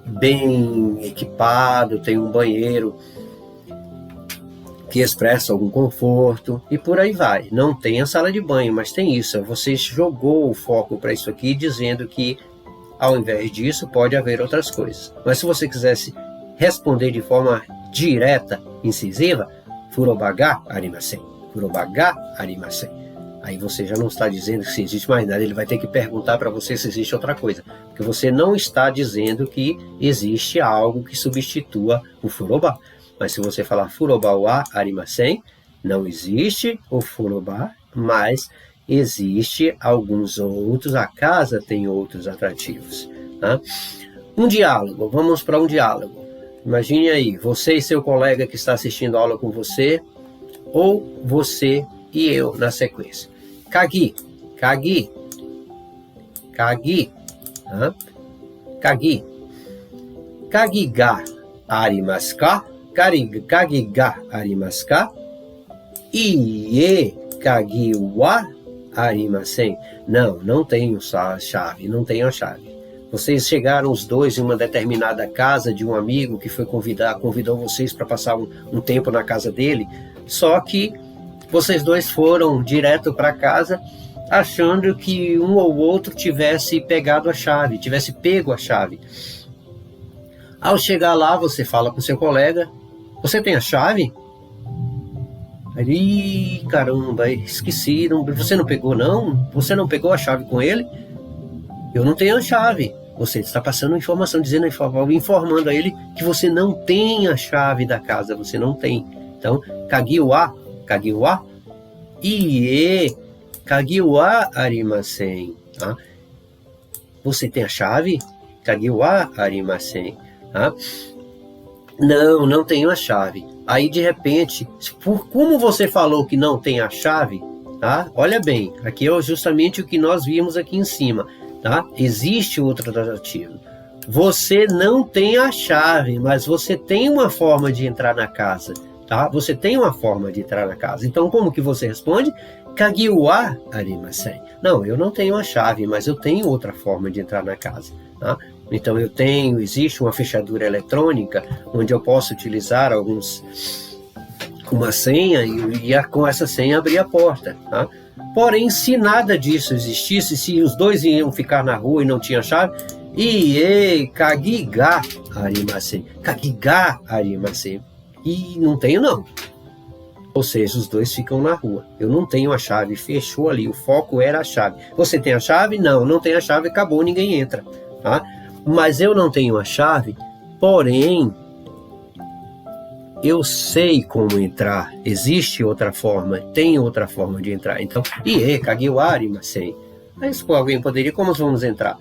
bem equipado, tem um banheiro que expressa algum conforto e por aí vai. Não tem a sala de banho, mas tem isso. Você jogou o foco para isso aqui, dizendo que ao invés disso pode haver outras coisas. Mas se você quisesse responder de forma direta, incisiva, furobaga arimasen, furobaga arimasen. Aí você já não está dizendo que se existe mais nada, ele vai ter que perguntar para você se existe outra coisa. Porque você não está dizendo que existe algo que substitua o furoba. Mas se você falar furoba wa arimasen, não existe o furoba, mas existe alguns outros, a casa tem outros atrativos. Tá? Um diálogo, vamos para um diálogo. Imagine aí, você e seu colega que está assistindo a aula com você, ou você e eu na sequência. Kagi, kagi, kagi, kagi, kagi ga arimasu ka? Kagi ga arimasu ka? Ie kagi wa arimasen. Não, não tenho a chave, não tenho a chave. Vocês chegaram os dois em uma determinada casa de um amigo que foi convidou vocês para passar um tempo na casa dele, só que vocês dois foram direto para casa achando que um ou outro tivesse pegado a chave, tivesse pego a chave. Ao chegar lá, você fala com seu colega, você tem a chave? Aí, caramba, esqueci, você não pegou não? Você não pegou a chave com ele? Eu não tenho a chave. Você está passando informação, informando a ele que você não tem a chave da casa, você não tem. Então, kagiwa, ie, kagiwa arimasen. Tá? Você tem a chave? Kagiwa arimasen. Tá? Não, não tenho a chave. Aí, de repente, como você falou que não tem a chave, tá? Olha bem, aqui é justamente o que nós vimos aqui em cima. Tá? Existe outro alternativo. Você não tem a chave, mas você tem uma forma de entrar na casa. Tá? Você tem uma forma de entrar na casa. Então, como que você responde? Kagiwa arimasen. Não, eu não tenho a chave, mas eu tenho outra forma de entrar na casa. Tá? Então, existe uma fechadura eletrônica onde eu posso utilizar uma senha e com essa senha abrir a porta. Tá? Porém, se nada disso existisse, se os dois iam ficar na rua e não tinha chave, kagiga arimasen, kagiga arimasen, e não tenho não. Ou seja, os dois ficam na rua. Eu não tenho a chave, fechou ali, o foco era a chave. Você tem a chave? Não, não tem a chave, acabou, ninguém entra. Tá? Mas eu não tenho a chave, porém, eu sei como entrar, existe outra forma, tem outra forma de entrar. Então, kagiwa arimasen. Mas alguém poderia, como vamos entrar?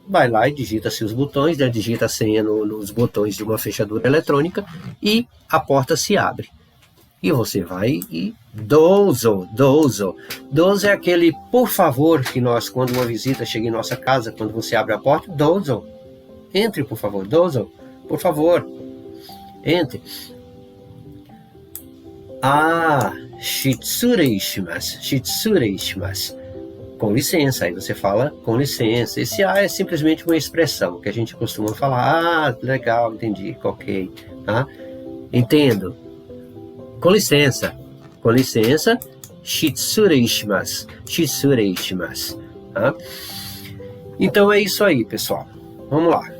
Vai lá e digita-se os botões, né? Digita a senha nos botões de uma fechadura eletrônica e a porta se abre. E você vai e dozo. Dozo é aquele por favor que nós, quando uma visita chega em nossa casa, quando você abre a porta, dozo. Entre, por favor, dozo, por favor. Entre. Shitsurei shimasu. Com licença. Aí você fala com licença. Esse é simplesmente uma expressão que a gente costuma falar. Legal, entendi, ok. Tá? Entendo. Com licença. Com licença. Shitsurei shimasu. Tá? Então é isso aí, pessoal. Vamos lá.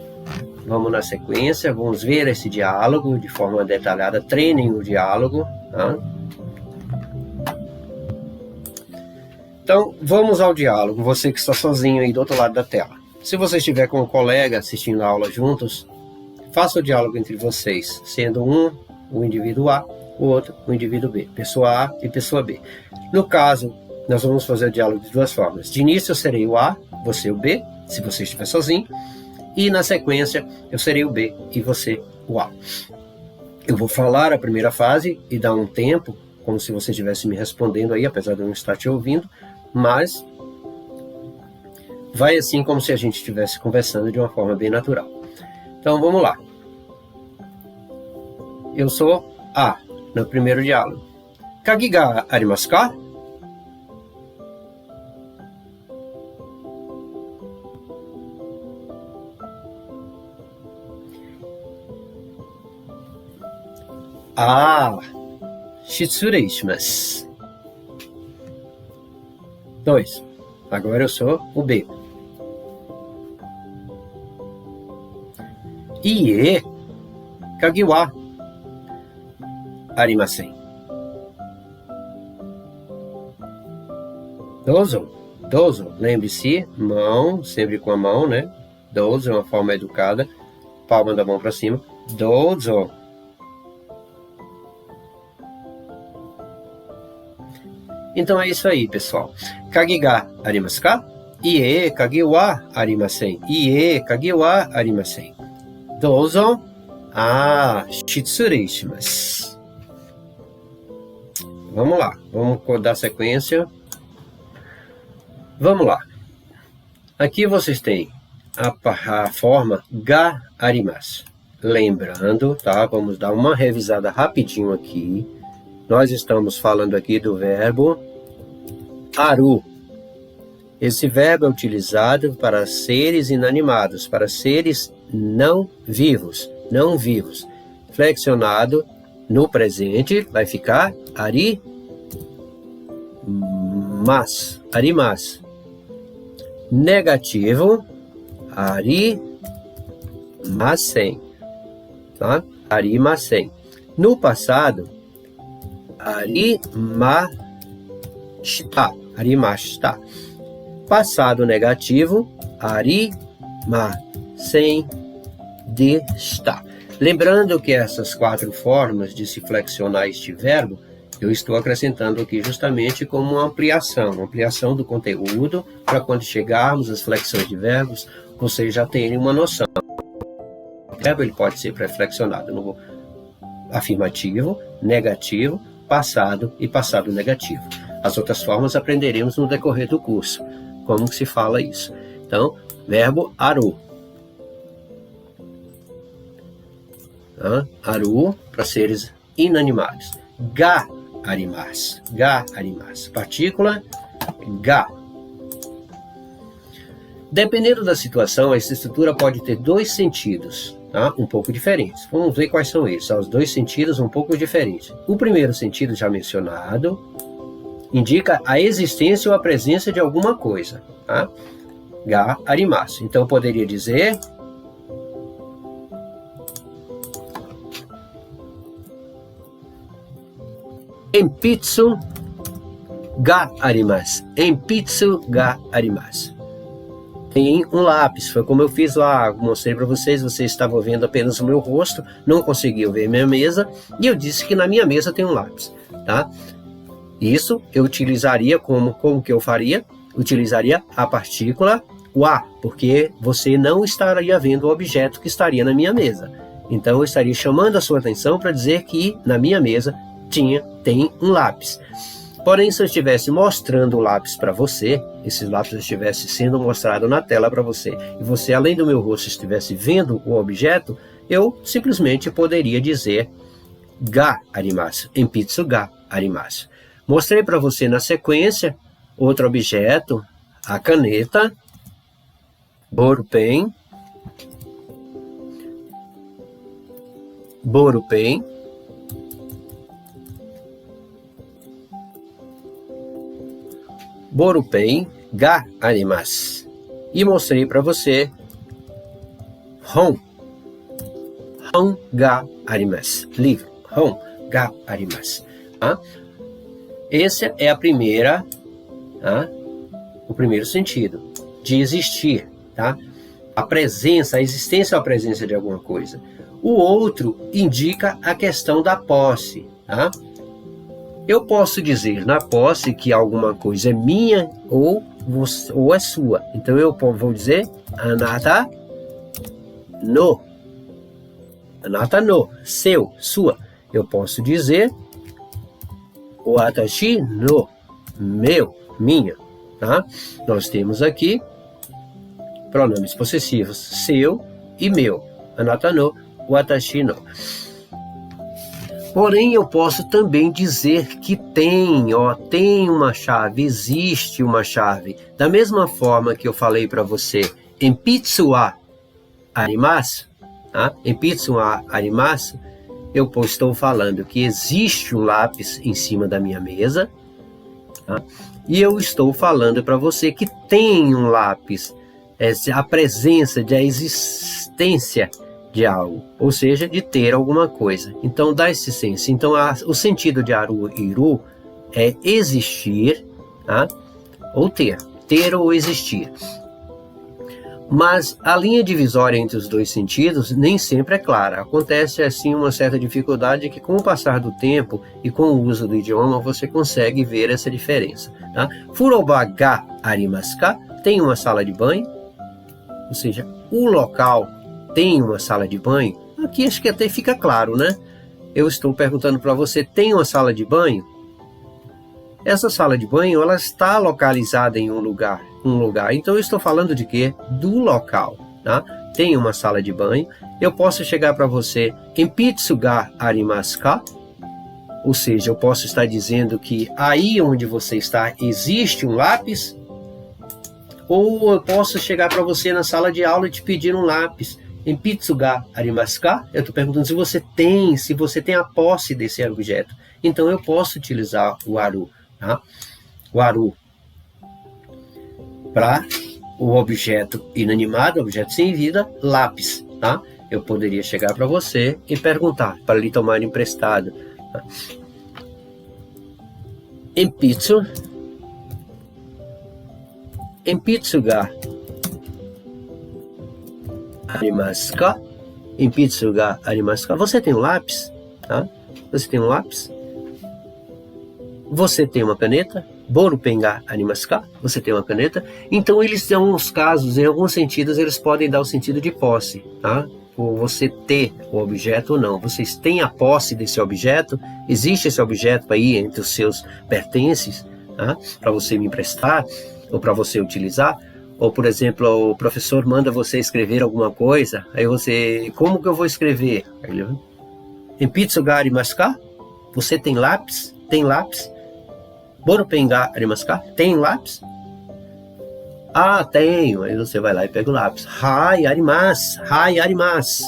Vamos na sequência, vamos ver esse diálogo de forma detalhada, treinem o diálogo. Tá? Então, vamos ao diálogo, você que está sozinho aí do outro lado da tela. Se você estiver com um colega assistindo a aula juntos, faça o diálogo entre vocês, sendo um o indivíduo A, o outro o indivíduo B, pessoa A e pessoa B. No caso, nós vamos fazer o diálogo de duas formas. De início eu serei o A, você o B, se você estiver sozinho. E na sequência, eu serei o B e você o A. Eu vou falar a primeira fase e dar um tempo, como se você estivesse me respondendo aí, apesar de eu não estar te ouvindo, mas vai assim como se a gente estivesse conversando de uma forma bem natural. Então, vamos lá. Eu sou A, no primeiro diálogo. Kagi ga arimasu ka? shitsurei shimasu. 2. Agora eu sou o B. Ie kagi wa arimasen. Dozo. Dozo. Lembre-se, mão, sempre com a mão, né? Dozo é uma forma educada. Palma da mão para cima. Dozo. Então é isso aí, pessoal. Kagi ga arimasu ka? Ie kagi wa arimasen. Ie kagi wa arimasen. Dozo. Shitsurei shimasu. Vamos lá. Vamos dar sequência. Vamos lá. Aqui vocês têm a forma ga arimasu. Lembrando, tá? Vamos dar uma revisada rapidinho aqui. Nós estamos falando aqui do verbo aru. Esse verbo é utilizado para seres inanimados, para seres não vivos. Não vivos. Flexionado no presente vai ficar arimasu. Negativo, arimasen. Tá? Arimasen. No passado, arimashita. Passado negativo, arimasen desta. Lembrando que essas 4 formas de se flexionar este verbo, eu estou acrescentando aqui justamente como uma ampliação do conteúdo, para quando chegarmos às flexões de verbos, vocês já terem uma noção. O verbo ele pode ser pré-flexionado no afirmativo, negativo, passado e passado negativo. As outras formas aprenderemos no decorrer do curso, como que se fala isso. Então, verbo aru. Aru, para seres inanimados. Ga arimasu. Ga arimasu. Partícula ga. Dependendo da situação, essa estrutura pode ter 2 sentidos, tá? Um pouco diferentes. Vamos ver quais são eles. Os 2 sentidos um pouco diferentes. O primeiro sentido, já mencionado, indica a existência ou a presença de alguma coisa. Tá? Ga arimasu. Então, eu poderia dizer... Enpitsu ga arimasu. Enpitsu ga arimasu. Tem um lápis, foi como eu fiz lá, mostrei para vocês estavam vendo apenas o meu rosto, não conseguiam ver minha mesa, e eu disse que na minha mesa tem um lápis, tá? Isso eu utilizaria como que eu faria? Utilizaria a partícula wa, porque você não estaria vendo o objeto que estaria na minha mesa. Então eu estaria chamando a sua atenção para dizer que na minha mesa tem um lápis. Porém, se eu estivesse mostrando o lápis para você, esse lápis estivesse sendo mostrado na tela para você, e você, além do meu rosto, estivesse vendo o objeto, eu simplesmente poderia dizer ga arimasu, enpitsu ga arimasu. Mostrei para você na sequência outro objeto, a caneta, borupen, borupen ga arimasu. E mostrei para você hon ga arimasu. Livro, hon ga arimasu. Tá? Esse é o primeiro sentido, de existir. Tá? A existência ou a presença de alguma coisa. O outro indica a questão da posse. Tá? Eu posso dizer na posse que alguma coisa é minha ou é sua. Então eu vou dizer anata no. Anata no, seu, sua. Eu posso dizer watashi no, meu, minha. Tá? Nós temos aqui pronomes possessivos, seu e meu. Anata no, watashi no. Porém, eu posso também dizer que tem uma chave, existe uma chave. Da mesma forma que eu falei para você, enpitsu wa arimasu, tá? Enpitsu wa arimasu, eu estou falando que existe um lápis em cima da minha mesa, tá? E eu estou falando para você que tem um lápis, a presença a existência de algo, ou seja, de ter alguma coisa. Então dá esse senso. Então o sentido de aru e iru é existir, tá? Ou ter ou existir. Mas a linha divisória entre os dois sentidos nem sempre é clara. Acontece assim uma certa dificuldade que com o passar do tempo e com o uso do idioma você consegue ver essa diferença, tá? Furoba ga arimasu ka? Tem uma sala de banho, ou seja, o local tem uma sala de banho. Aqui acho que até fica claro, né? Eu estou perguntando para você, tem uma sala de banho? Essa sala de banho, ela está localizada em um lugar. Então eu estou falando de quê? Do local, tá? Tem uma sala de banho. Eu posso chegar para você, Enpitsu ga arimasu ka? Ou seja, eu posso estar dizendo que aí onde você está existe um lápis. Ou eu posso chegar para você na sala de aula e te pedir um lápis. Enpitsu ga arimasu ka? Eu estou perguntando se você tem a posse desse objeto. Então eu posso utilizar o aru, tá? O aru para o objeto inanimado, objeto sem vida, lápis, tá? Eu poderia chegar para você e perguntar para lhe tomar emprestado. Tá? Enpitsu ga arimasu ka? Enpitsu ga arimasu ka? Você tem um lápis? Tá? Você tem um lápis? Você tem uma caneta? Borupen ga arimasu ka? Você tem uma caneta? Então eles são os casos, em alguns sentidos, eles podem dar o sentido de posse, tá? Ou você ter o objeto ou não. Vocês têm a posse desse objeto? Existe esse objeto aí entre os seus pertences, tá? Para você me emprestar ou para você utilizar? Ou, por exemplo, o professor manda você escrever alguma coisa, aí você, como que eu vou escrever? Enpitsu ga arimasu ka? Você tem lápis? Tem lápis? Borupen ga arimasu ka? Tem lápis? Ah, tenho. Aí você vai lá e pega o lápis. Hai arimasu. Hai arimasu.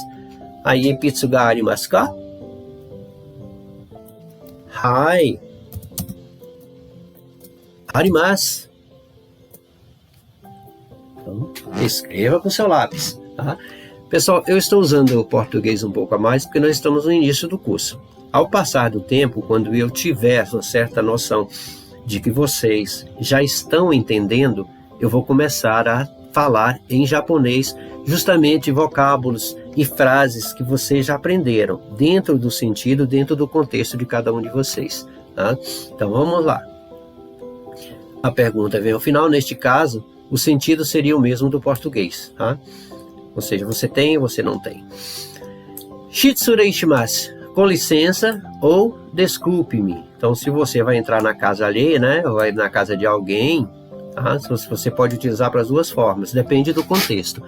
Aí, enpitsu ga arimasu ka? Hai arimasu. Então, escreva com seu lápis, tá? Pessoal, eu estou usando o português um pouco a mais porque nós estamos no início do curso. Ao passar do tempo, quando eu tiver uma certa noção de que vocês já estão entendendo, eu vou começar a falar em japonês justamente vocábulos e frases que vocês já aprenderam dentro do sentido, dentro do contexto de cada um de vocês, tá? Então vamos lá. A pergunta vem ao final. Neste caso, o sentido seria o mesmo do português, tá? Ou seja, você tem ou você não tem. Shitsurei shimasu. Com licença ou desculpe-me. Então, se você vai entrar na casa alheia, né, ou vai na casa de alguém, tá? Você pode utilizar para as duas formas, depende do contexto.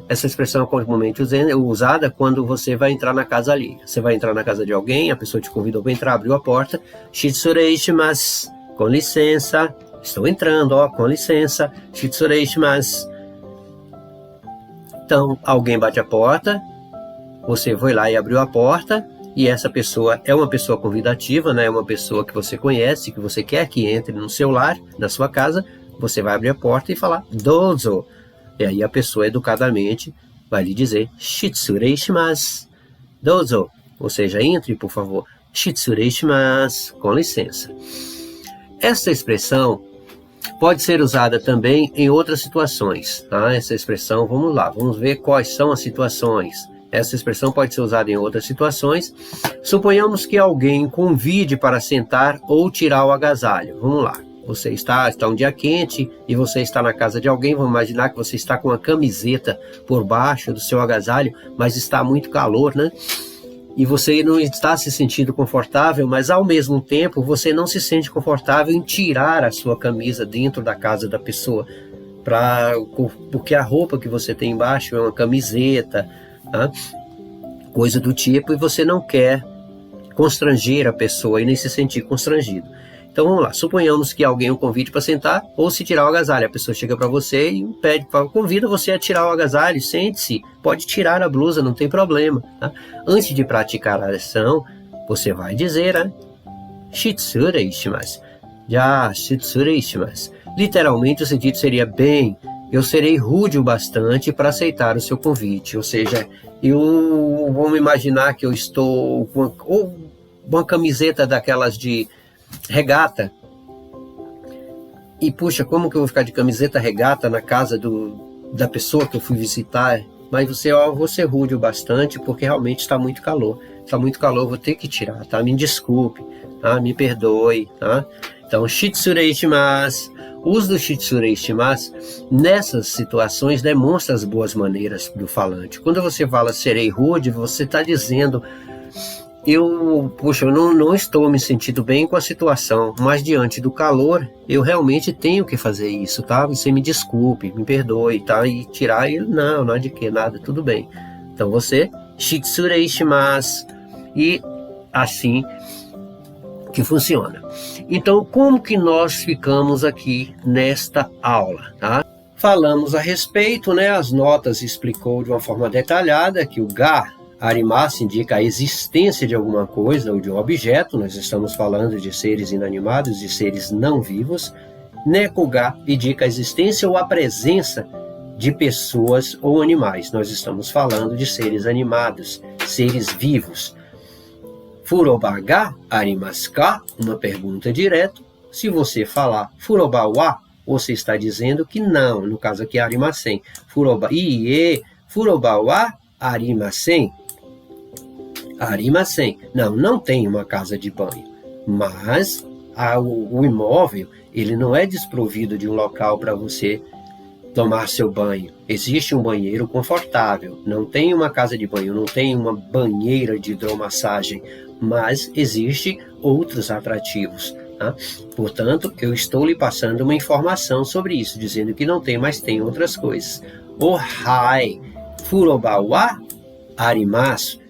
Essa expressão é comumente usada quando você vai entrar na casa alheia. Você vai entrar na casa de alguém, a pessoa te convidou para entrar, abriu a porta, shitsurei shimasu, com licença, estou entrando, ó, com licença, shitsurei shimasu. Então, alguém bate a porta, você foi lá e abriu a porta, e essa pessoa é uma pessoa convidativa, né? É uma pessoa que você conhece, que você quer que entre no seu lar, na sua casa, você vai abrir a porta e falar dozo. E aí a pessoa educadamente vai lhe dizer shitsurei shimasu, dozo. Ou seja, entre, por favor. Shitsurei shimasu, com licença. Essa expressão pode ser usada também em outras situações, tá? Essa expressão, vamos lá, vamos ver quais são as situações. Essa expressão pode ser usada em outras situações. Suponhamos que alguém convide para sentar ou tirar o agasalho. Vamos lá. Você está um dia quente e você está na casa de alguém. Vamos imaginar que você está com uma camiseta por baixo do seu agasalho, mas está muito calor, né? E você não está se sentindo confortável, mas ao mesmo tempo você não se sente confortável em tirar a sua camisa dentro da casa da pessoa, porque a roupa que você tem embaixo é uma camiseta, tá? Coisa do tipo, e você não quer constranger a pessoa e nem se sentir constrangido. Então vamos lá, suponhamos que alguém o convide para sentar ou se tirar o agasalho. A pessoa chega para você e pede, convida você a tirar o agasalho, sente-se, pode tirar a blusa, não tem problema. Tá? Antes de praticar a ação, você vai dizer, né? Shitsurei shimasu. Já, shitsurei shimasu. Literalmente o sentido seria, bem, eu serei rude o bastante para aceitar o seu convite. Ou seja, vamos imaginar que eu estou com uma camiseta daquelas de regata, e puxa, como que eu vou ficar de camiseta regata na casa da pessoa que eu fui visitar? Mas vou ser rude o bastante, porque realmente está muito calor, vou ter que tirar, tá? Me desculpe, tá? Me perdoe, tá? Então, shitsurei shimasu. O uso do shitsurei shimasu nessas situações demonstra as boas maneiras do falante. Quando você fala serei rude, você está dizendo, eu não estou me sentindo bem com a situação, mas diante do calor, eu realmente tenho que fazer isso, tá? Você me desculpe, me perdoe, tá? E tirar ele, não é de que nada, tudo bem. Então você, shitsurei shimasu, e assim que funciona. Então, como que nós ficamos aqui nesta aula, tá? Falamos a respeito, né? As notas explicou de uma forma detalhada que o ga, arimasu, indica a existência de alguma coisa ou de um objeto. Nós estamos falando de seres inanimados, de seres não vivos. Neko-ga indica a existência ou a presença de pessoas ou animais. Nós estamos falando de seres animados, seres vivos. Furoba-ga arimasu ka? Uma pergunta direta. Se você falar furoba wa, você está dizendo que não. No caso aqui, arimasen. Furoba wa arimasen. Arimasen. Não tem uma casa de banho. Mas o imóvel, ele não é desprovido de um local para você tomar seu banho. Existe um banheiro confortável. Não tem uma casa de banho, não tem uma banheira de hidromassagem, mas existe outros atrativos. Tá? Portanto, eu estou lhe passando uma informação sobre isso, dizendo que não tem, mas tem outras coisas. Ohai, furoba wa arimasu.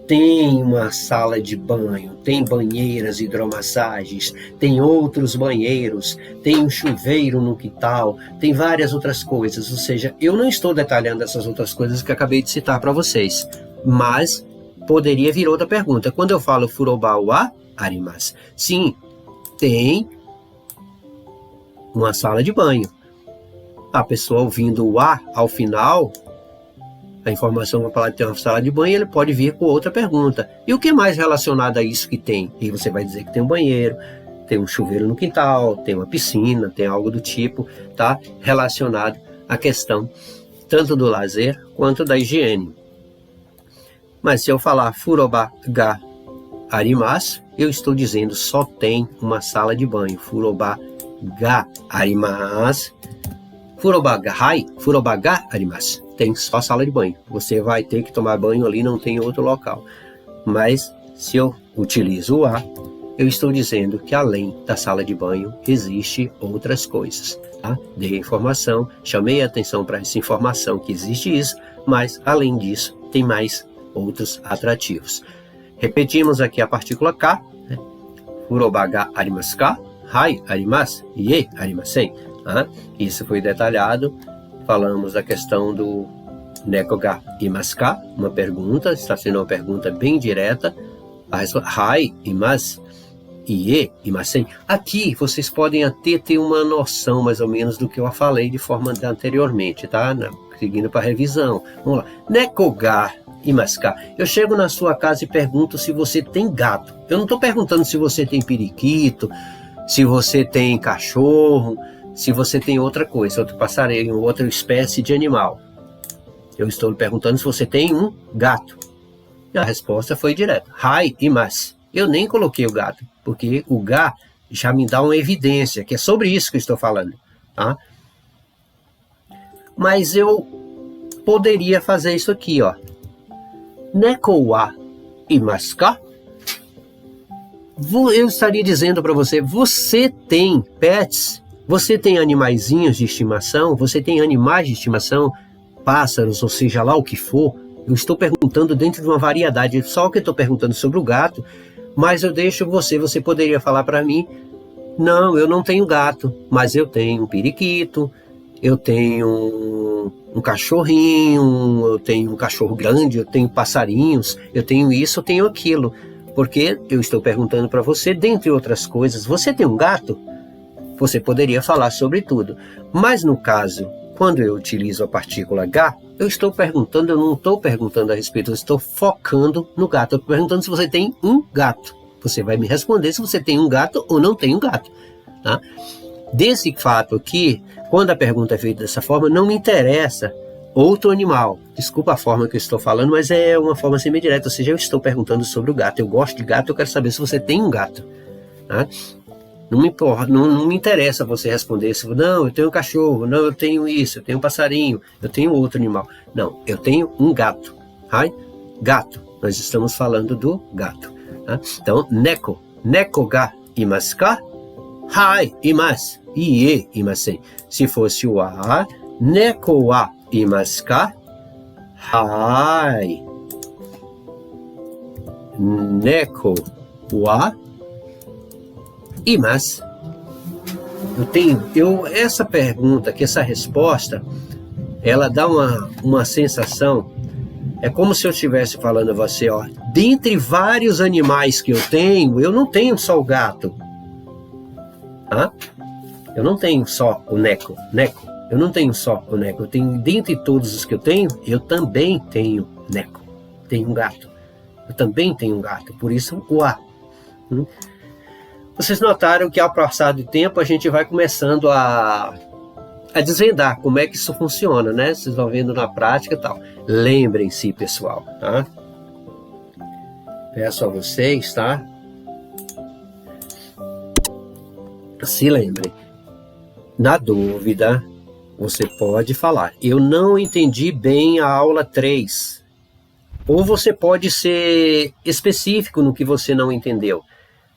Tem uma sala de banho, tem banheiras hidromassagens, tem outros banheiros, tem um chuveiro no quintal, tem várias outras coisas. Ou seja, eu não estou detalhando essas outras coisas que acabei de citar para vocês, mas poderia vir outra pergunta. Quando eu falo furoba wa arimasu, sim, tem uma sala de banho. A pessoa ouvindo o a ao final, a informação vai falar que tem uma sala de banho, ele pode vir com outra pergunta. E o que mais relacionado a isso que tem? E você vai dizer que tem um banheiro, tem um chuveiro no quintal, tem uma piscina, tem algo do tipo, tá? Relacionado à questão tanto do lazer quanto da higiene. Mas se eu falar furoba ga arimasu, eu estou dizendo só tem uma sala de banho. Furoba ga arimasu. Furoba ga arimasu. Tem só sala de banho. Você vai ter que tomar banho ali, não tem outro local. Mas se eu utilizo o a, eu estou dizendo que além da sala de banho existe outras coisas. Tá? Dei a informação, chamei a atenção para essa informação que existe isso, mas além disso tem mais outros atrativos. Repetimos aqui a partícula K, né? Furoba ga arimasu ka? Hai arimasu, ie arimasen. Isso foi detalhado. Falamos da questão do neko-ga imasu ka? Uma pergunta, está sendo uma pergunta bem direta. A resposta, hai imasu, ie imasen. Aqui vocês podem até ter uma noção mais ou menos do que eu falei de forma anteriormente, tá? Seguindo para a revisão. Vamos lá. Neko-ga imasu ka? Eu chego na sua casa e pergunto se você tem gato. Eu não estou perguntando se você tem periquito, se você tem cachorro, se você tem outra coisa, outro passarinho, outra espécie de animal. Eu estou lhe perguntando se você tem um gato. E a resposta foi direta. Hai imasu. Eu nem coloquei o gato, porque o ga já me dá uma evidência, que é sobre isso que eu estou falando. Tá? Mas eu poderia fazer isso aqui, ó. Neko wa imasu ka? Eu estaria dizendo para você, você tem pets? Você tem animaizinhos de estimação? Você tem animais de estimação? Pássaros, ou seja lá o que for? Eu estou perguntando dentro de uma variedade. Só que eu estou perguntando sobre o gato, mas eu deixo você poderia falar para mim Não, eu não tenho gato, mas eu tenho um periquito, eu tenho um cachorrinho, eu tenho um cachorro grande, eu tenho passarinhos, eu tenho isso, eu tenho aquilo. Porque eu estou perguntando para você, dentre outras coisas, você tem um gato? Você poderia falar sobre tudo. Mas no caso, quando eu utilizo a partícula H, eu estou perguntando, eu não estou perguntando a respeito, eu estou focando no gato. Eu estou perguntando se você tem um gato. Você vai me responder se você tem um gato ou não tem um gato. Tá? Desse fato aqui, quando a pergunta é feita dessa forma, não me interessa outro animal. Desculpa a forma que eu estou falando, mas é uma forma semi-direta. Ou seja, eu estou perguntando sobre o gato. Eu gosto de gato, eu quero saber se você tem um gato. Tá? Não me importa, não me interessa você responder se não, eu tenho um cachorro, não, eu tenho isso, eu tenho um passarinho, eu tenho outro animal. Não, eu tenho um gato. Hai? Gato. Nós estamos falando do gato. Tá? Então, neko. Neko ga imasu ka? Hai, imasu. Ie, imasen. Se fosse o a, neko wa imasu ka? Hai. Neko wa imasu. Essa pergunta, que essa resposta, ela dá uma sensação, é como se eu estivesse falando a você, ó, dentre vários animais que eu tenho, eu não tenho só o gato. Tá? Eu não tenho só o neko. Eu não tenho só o neko. Eu tenho, dentre todos os que eu tenho, eu também tenho neko. Tenho um gato. Eu também tenho um gato. Por isso o a. Vocês notaram que ao passar do tempo a gente vai começando a desvendar como é que isso funciona, né? Vocês vão vendo na prática e tal. Lembrem-se, pessoal, tá? Peço a vocês, tá? Se lembrem. Na dúvida, você pode falar. Eu não entendi bem a aula 3. Ou você pode ser específico no que você não entendeu.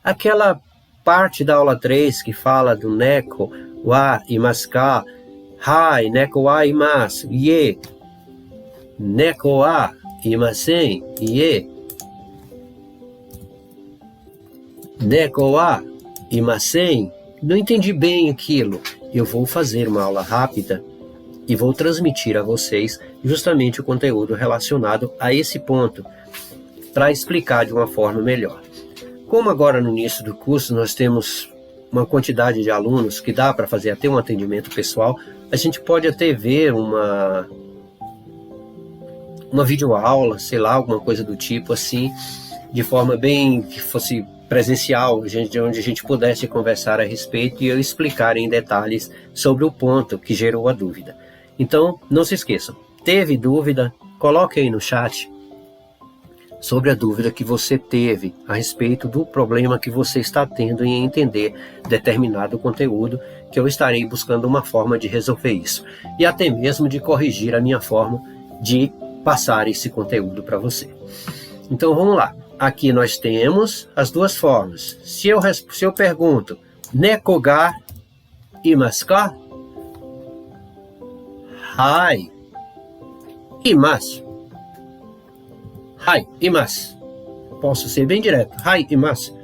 Aquela parte da aula 3 que fala do neko wa imasu ka? Hai, neko wa imasu. Ie. Neko wa imasen. Ie. Neko wa imasen. Não entendi bem aquilo. Eu vou fazer uma aula rápida e vou transmitir a vocês justamente o conteúdo relacionado a esse ponto, para explicar de uma forma melhor. Como agora no início do curso nós temos uma quantidade de alunos que dá para fazer até um atendimento pessoal, a gente pode até ver uma videoaula, sei lá, alguma coisa do tipo assim, de forma bem que fosse presencial, onde a gente pudesse conversar a respeito e eu explicar em detalhes sobre o ponto que gerou a dúvida. Então, não se esqueçam, teve dúvida? Coloque aí no chat sobre a dúvida que você teve a respeito do problema que você está tendo em entender determinado conteúdo, que eu estarei buscando uma forma de resolver isso. E até mesmo de corrigir a minha forma de passar esse conteúdo para você. Então vamos lá. Aqui nós temos as duas formas. Se eu pergunto, neko ga imasu ka? Hai, imasu. Hai, imasu. Posso ser bem direto. Hai, imasu.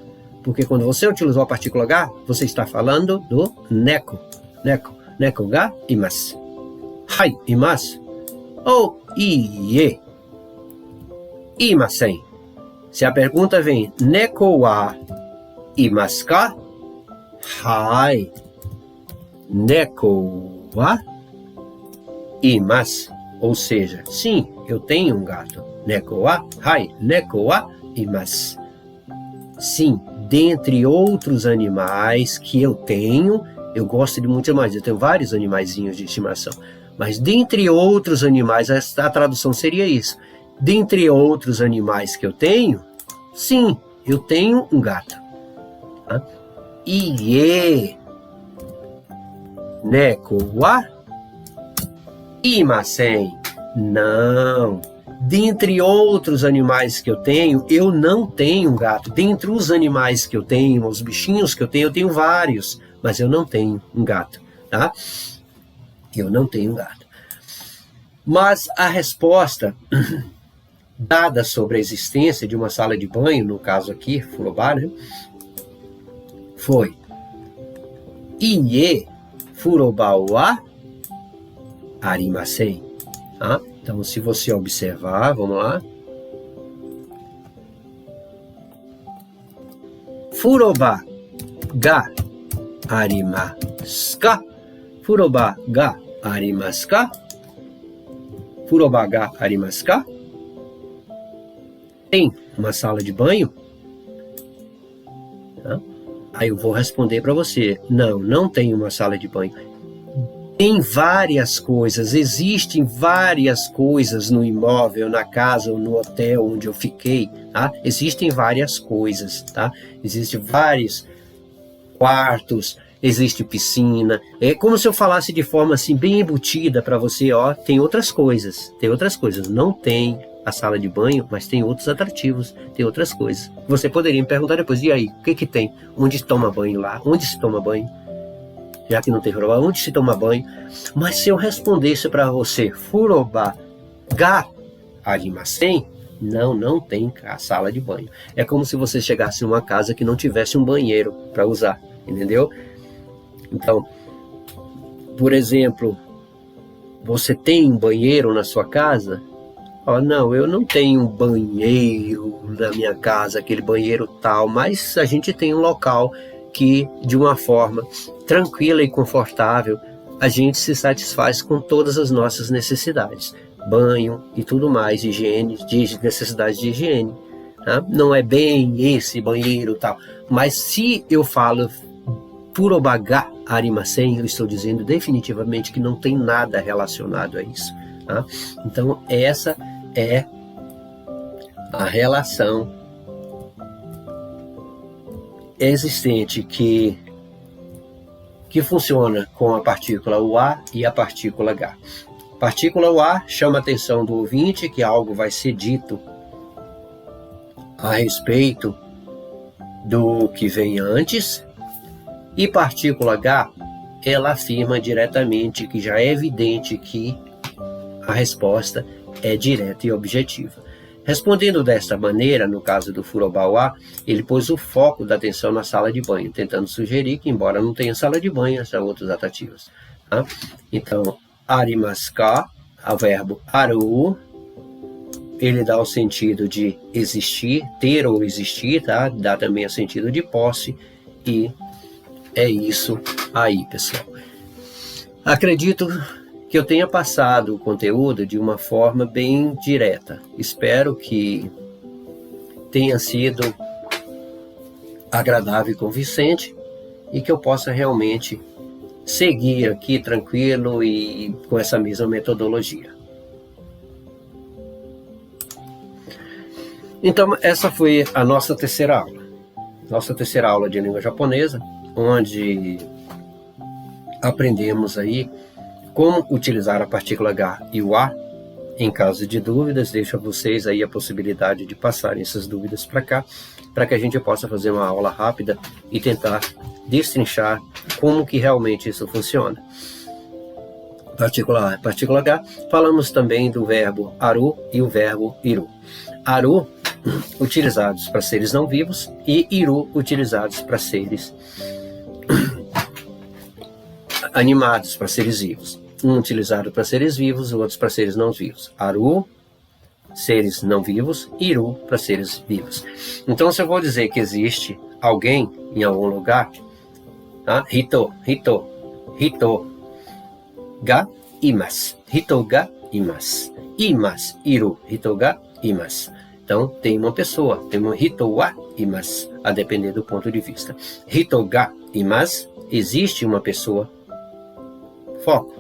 Porque quando você utilizou a partícula H, você está falando do neko. Neko ga imasu. Hai, imasu. Ou ie. Imasen. Se a pergunta vem, neko wa imasu ka? Hai. Neko wa imasu. Ou seja, sim, eu tenho um gato. Neko wa, hai, neko wa imasu. Sim, dentre outros animais que eu tenho, eu gosto de muitos animais, eu tenho vários animaizinhos de estimação. Mas dentre outros animais, a tradução seria isso. Dentre outros animais que eu tenho, sim, eu tenho um gato. Tá? Ie. Neko wa imasen. Não. Dentre outros animais que eu tenho, eu não tenho um gato. Dentre os animais que eu tenho, os bichinhos que eu tenho vários, mas eu não tenho um gato. Tá? Eu não tenho um gato. Mas a resposta dada sobre a existência de uma sala de banho, no caso aqui, Furobá, né, foi: Iie furoba wa arimasen. Tá? Então, se você observar, vamos lá. Furoba ga arimasu ka? Furoba ga arimasu ka? Furoba ga arimasu ka? Tem uma sala de banho? Tá? Aí eu vou responder para você. Não, não tem uma sala de banho. Tem várias coisas, existem várias coisas no imóvel, na casa ou no hotel onde eu fiquei, tá? Existem várias coisas, tá? Existem vários quartos, existe piscina. É como se eu falasse de forma assim bem embutida para você, ó, tem outras coisas. Não tem a sala de banho, mas tem outros atrativos, tem outras coisas. Você poderia me perguntar depois, e aí, o que que tem? Onde toma banho lá? Onde se toma banho? Já que não tem furoba, onde se toma banho? Mas se eu respondesse para você, furoba ga arimasen, não tem a sala de banho. É como se você chegasse numa casa que não tivesse um banheiro para usar, entendeu? Então, por exemplo, você tem um banheiro na sua casa? Fala, não, eu não tenho um banheiro na minha casa, aquele banheiro tal, mas a gente tem um local que, de uma forma tranquila e confortável, a gente se satisfaz com todas as nossas necessidades. Banho e tudo mais, higiene, necessidades de higiene. Tá? Não é bem esse banheiro tal, mas se eu falo furoba ga arimasen, eu estou dizendo definitivamente que não tem nada relacionado a isso. Tá? Então, essa é a relação existente que funciona com a partícula Wa e a partícula Ga. A partícula Wa chama a atenção do ouvinte que algo vai ser dito a respeito do que vem antes, e partícula Ga, ela afirma diretamente que já é evidente que a resposta é direta e objetiva. Respondendo desta maneira, no caso do furoba wa, ele pôs o foco da atenção na sala de banho, tentando sugerir que, embora não tenha sala de banho, são outros atrativos. Tá? Então, arimasu ka, o verbo aru, ele dá o sentido de existir, ter ou existir, tá? Dá também o sentido de posse, e é isso aí, pessoal. Acredito que eu tenha passado o conteúdo de uma forma bem direta. Espero que tenha sido agradável e convincente e que eu possa realmente seguir aqui tranquilo e com essa mesma metodologia. Então, essa foi a nossa terceira aula. Nossa terceira aula de língua japonesa, onde aprendemos aí como utilizar a partícula Ga e Wa. Em caso de dúvidas, deixo a vocês aí a possibilidade de passarem essas dúvidas para cá, para que a gente possa fazer uma aula rápida e tentar destrinchar como que realmente isso funciona. Partícula A e partícula Ga. Falamos também do verbo aru e o verbo iru. Aru, utilizados para seres não vivos, e iru, utilizados para seres animados, para seres vivos. Um utilizado para seres vivos, o outro para seres não vivos. Aru, seres não vivos, iru, para seres vivos. Então, se eu vou dizer que existe alguém em algum lugar, tá? Hito ga imasu. Hito ga imasu. Imasu, iru, hito ga imasu. Então, tem uma pessoa, tem um hito wa imasu, a depender do ponto de vista. Hito ga imasu, existe uma pessoa. Foco.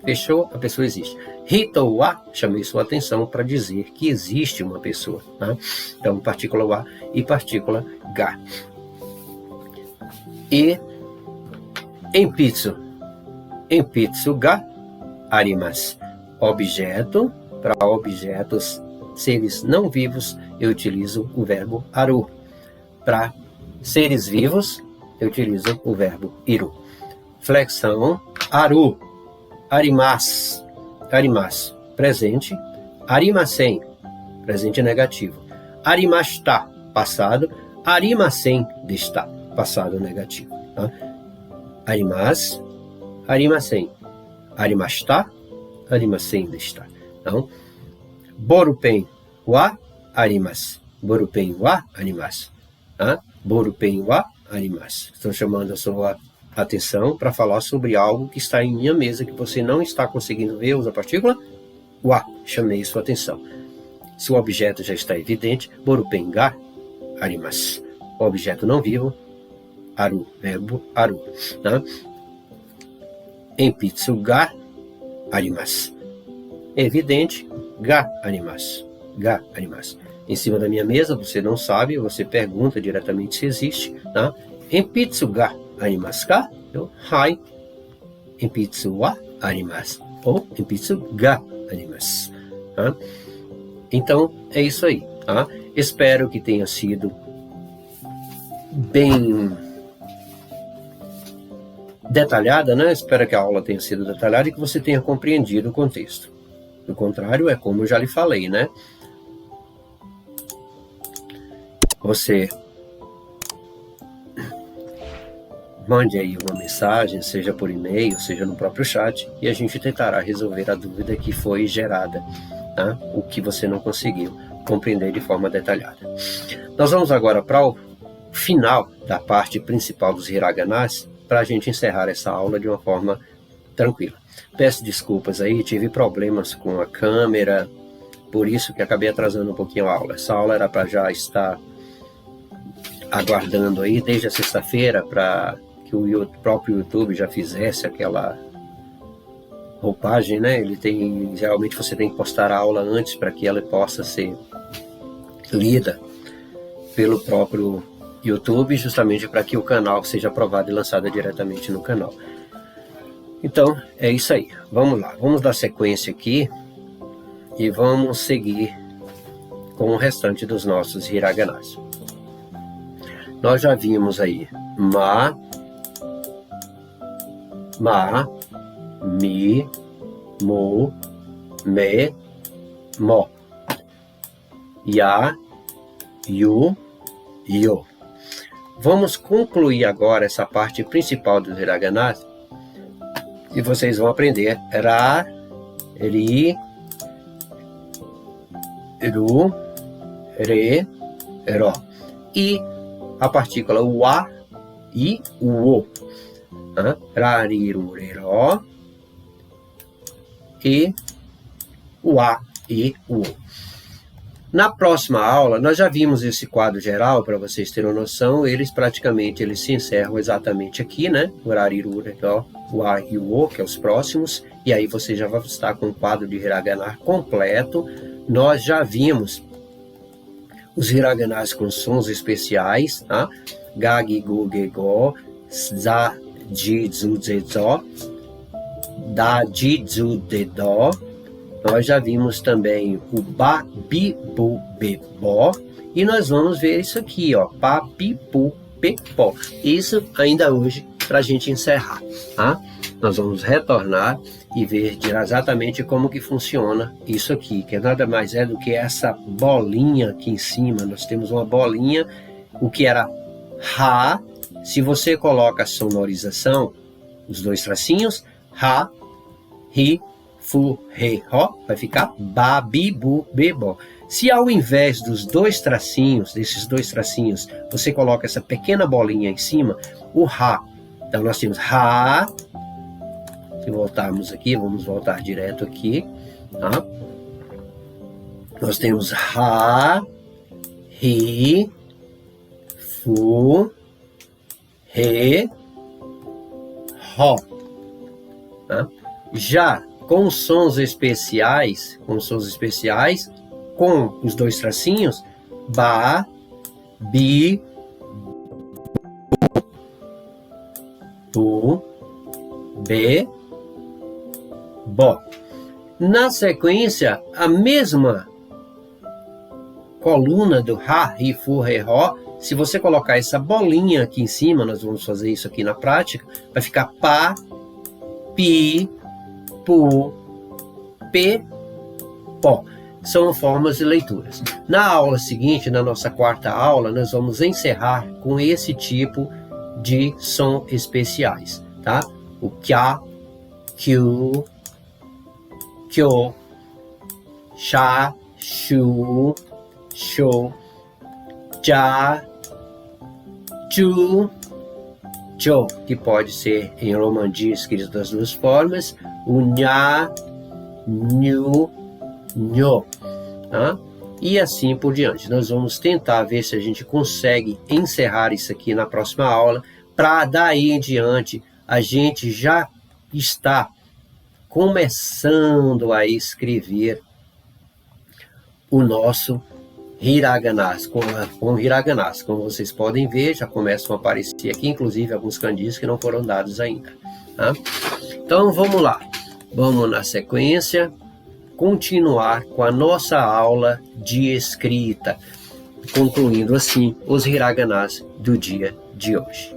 Fechou? A pessoa existe. Hito wa, chamei sua atenção para dizer que existe uma pessoa. Tá? Então, partícula wa e partícula ga. E Enpitsu ga arimasu. Objeto, para objetos, seres não vivos, eu utilizo o verbo aru. Para seres vivos, eu utilizo o verbo iru. Flexão, aru. Arimasu, presente. Arimasen, presente negativo. Arimashita, passado. Arimasen desta, passado negativo. Tá? arimasu, arimasen, arimashita, arimasen deshita. Então, borupen wa arimasu, borupen wa arimasu, borupen wa arimasu. Estou chamando a sua atenção para falar sobre algo que está em minha mesa, que você não está conseguindo ver, usa a partícula wa, chamei sua atenção. Se o objeto já está evidente, borupen ga arimasu. O objeto não vivo, aru, verbo aru. Enpitsu ga arimasu. Evidente, ga arimasu. Ga arimasu. Em cima da minha mesa, você não sabe, você pergunta diretamente se existe. Enpitsu ga arimasu ka? Então, hai. Enpitsu wa arimasu. Ou enpitsu ga arimasu. Então, é isso aí. Espero que tenha sido bem detalhada, né? Espero que a aula tenha sido detalhada e que você tenha compreendido o contexto. Do contrário, é como eu já lhe falei, né? Você mande aí uma mensagem, seja por e-mail, seja no próprio chat, e a gente tentará resolver a dúvida que foi gerada, o que você não conseguiu compreender de forma detalhada. Nós vamos agora para o final da parte principal dos hiraganas, para a gente encerrar essa aula de uma forma tranquila. Peço desculpas aí, tive problemas com a câmera, por isso que acabei atrasando um pouquinho a aula. Essa aula era para já estar aguardando aí desde a sexta-feira, para que o próprio YouTube já fizesse aquela roupagem, né? Geralmente você tem que postar a aula antes para que ela possa ser lida pelo próprio YouTube, justamente para que o canal seja aprovado e lançado diretamente no canal. Então, é isso aí. Vamos lá, vamos dar sequência aqui e vamos seguir com o restante dos nossos hiraganas. Nós já vimos aí ma, mi, mo, me, mo, ya, yu, yo. Vamos concluir agora essa parte principal dos hiraganas e vocês vão aprender ra, ri, ru, re, ro e a partícula wa e o. Ra, ri, ru, re, ro e wa e o. Na próxima aula, nós já vimos esse quadro geral, para vocês terem noção, eles se encerram exatamente aqui, né? O ra, ri, ru, re, ro, o a e o, que é os próximos, e aí você já vai estar com o quadro de hiragana completo. Nós já vimos os hiraganas com sons especiais, ga, gi, gu, ge, go, za, ji, zu, ze, zo, da, ji, zu, de, do. Nós já vimos também o ba, bi, bu, be, bo. E nós vamos ver isso aqui, ó. Pa, pi, pu, pe, po. Isso ainda hoje para a gente encerrar, Nós vamos retornar e ver exatamente como que funciona isso aqui, que nada mais é do que essa bolinha aqui em cima. Nós temos uma bolinha, o que era ha. Se você coloca a sonorização, os dois tracinhos, ha, ri, fu, re, ro, vai ficar ba, bi, bu, be, bo. Se ao invés dos dois tracinhos, desses dois tracinhos, você coloca essa pequena bolinha em cima, o ha. Então nós temos ha. Se voltarmos aqui, vamos voltar direto aqui. Nós temos ha, ri, fu, re, ro. Já com sons especiais, com os dois tracinhos, ba, bi, bu, be, bo. Na sequência, a mesma coluna do ha, ri, fu, re, ro. Se você colocar essa bolinha aqui em cima, nós vamos fazer isso aqui na prática, vai ficar pa, pi, pu, pe, po. São formas de leituras. Na aula seguinte, na nossa quarta aula, nós vamos encerrar com esse tipo de som especiais. tá? O kya, kyu, kyo, sha, shu, sho, ja, ju, jo, que pode ser em Romandi escrito das duas formas, o nha, nhu, nho, tá? E assim por diante. Nós vamos tentar ver se a gente consegue encerrar isso aqui na próxima aula, para daí em diante a gente já está começando a escrever o nosso hiraganas, com hiraganas. Como vocês podem ver, já começam a aparecer aqui, inclusive alguns kanjis que não foram dados ainda. Tá? Então vamos lá, vamos na sequência continuar com a nossa aula de escrita, concluindo assim os hiraganas do dia de hoje.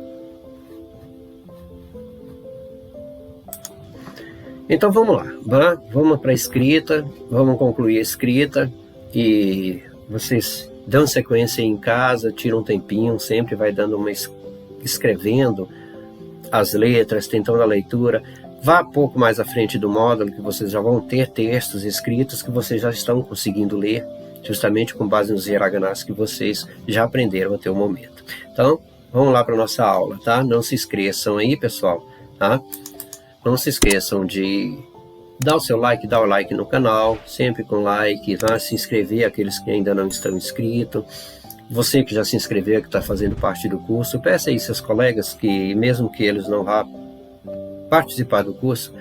Então vamos lá, vamos para a escrita, vamos concluir a escrita e vocês dão sequência em casa, tiram um tempinho, sempre vai dando escrevendo as letras, tentando a leitura. Vá um pouco mais à frente do módulo, que vocês já vão ter textos escritos que vocês já estão conseguindo ler, justamente com base nos hiraganas que vocês já aprenderam até o momento. Então, vamos lá para a nossa aula, tá? Não se esqueçam aí, pessoal, tá? Não se esqueçam de dar o seu like, dar o like no canal, sempre com like, tá? Se inscrever, aqueles que ainda não estão inscritos. Você que já se inscreveu, que está fazendo parte do curso, peça aí seus colegas que, mesmo que eles não vá participar do curso,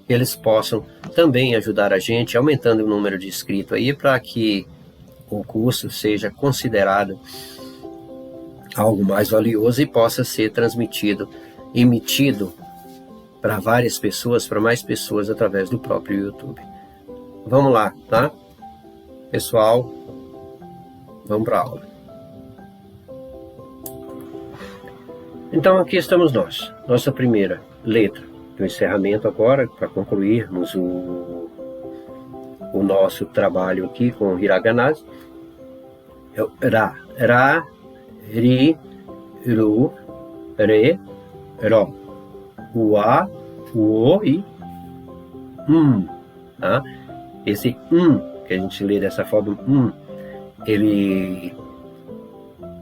eles possam também ajudar a gente, aumentando o número de inscritos aí, para que o curso seja considerado algo mais valioso e possa ser transmitido, emitido para várias pessoas, para mais pessoas através do próprio YouTube. Vamos lá, tá? Pessoal, vamos para a aula. Então aqui estamos nós, nossa primeira letra do encerramento agora, para concluirmos o nosso trabalho aqui com o hiraganas. É o ra, ra, ri, ru, re, ro. O a, o o e tá? Esse que a gente lê dessa forma, ele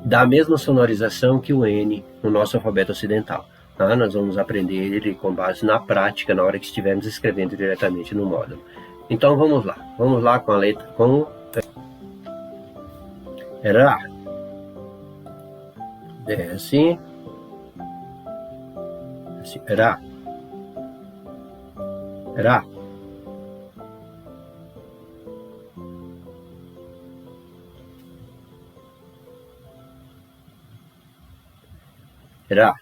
dá a mesma sonorização que o N no nosso alfabeto ocidental. Tá? Nós vamos aprender ele com base na prática, na hora que estivermos escrevendo diretamente no módulo. Então vamos lá com a letra, com Ra. Desce. Ra. Ra. Ra.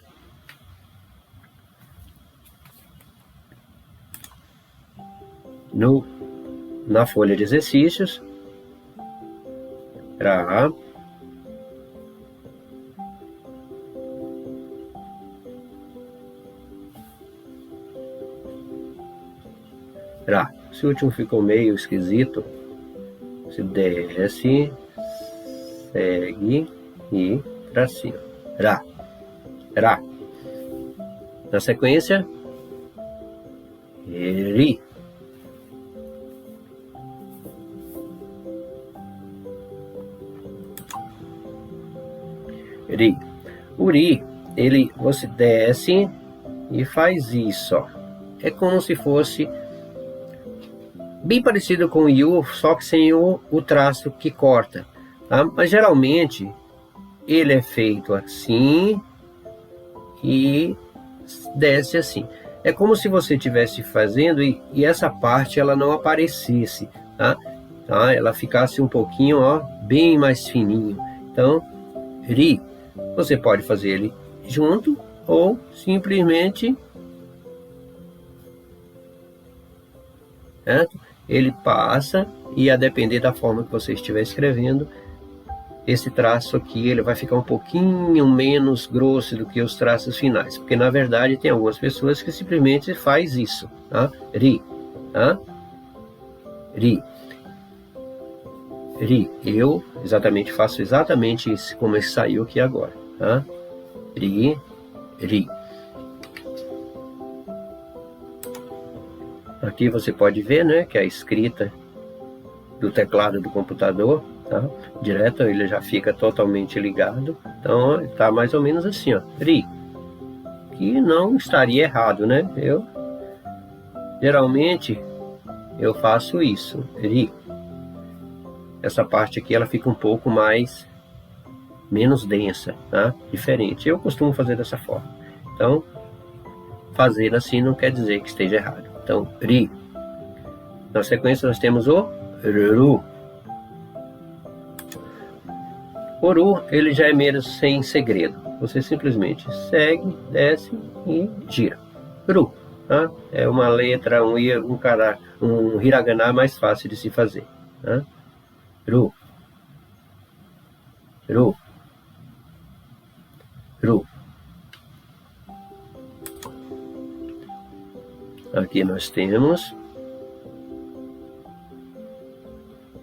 Na folha de exercícios, Ra. Ra. Esse último ficou meio esquisito. Você desce, segue e tracinho. Ra. Ra. Na sequência, Ri. Ri. O Ri, você desce e faz isso, ó. É como se fosse bem parecido com o Yu, só que sem o traço que corta, tá? Mas geralmente ele é feito assim e desce assim. É como se você estivesse fazendo e essa parte ela não aparecesse, tá? Ela ficasse um pouquinho, ó, bem mais fininho. Então, Ri, você pode fazer ele junto ou simplesmente, certo? Ele passa e, a depender da forma que você estiver escrevendo, esse traço aqui ele vai ficar um pouquinho menos grosso do que os traços finais, porque na verdade tem algumas pessoas que simplesmente faz isso, tá? Ri, tá? Ri, ri. Eu faço exatamente isso como esse saiu aqui agora, tá? Ri, ri. Aqui você pode ver, né, que a escrita do teclado do computador, tá? Direto, ele já fica totalmente ligado. Então, está mais ou menos assim, ó, RI, que não estaria errado, né? Geralmente, eu faço isso, RI. Essa parte aqui, ela fica um pouco menos densa, tá? Diferente. Eu costumo fazer dessa forma. Então, fazer assim não quer dizer que esteja errado. Então, RI. Na sequência, nós temos o RU. O RU, ele já é meio sem segredo. Você simplesmente segue, desce e gira. RU, tá? É uma letra, um hiragana mais fácil de se fazer. Tá? RU. RU. RU. Aqui nós temos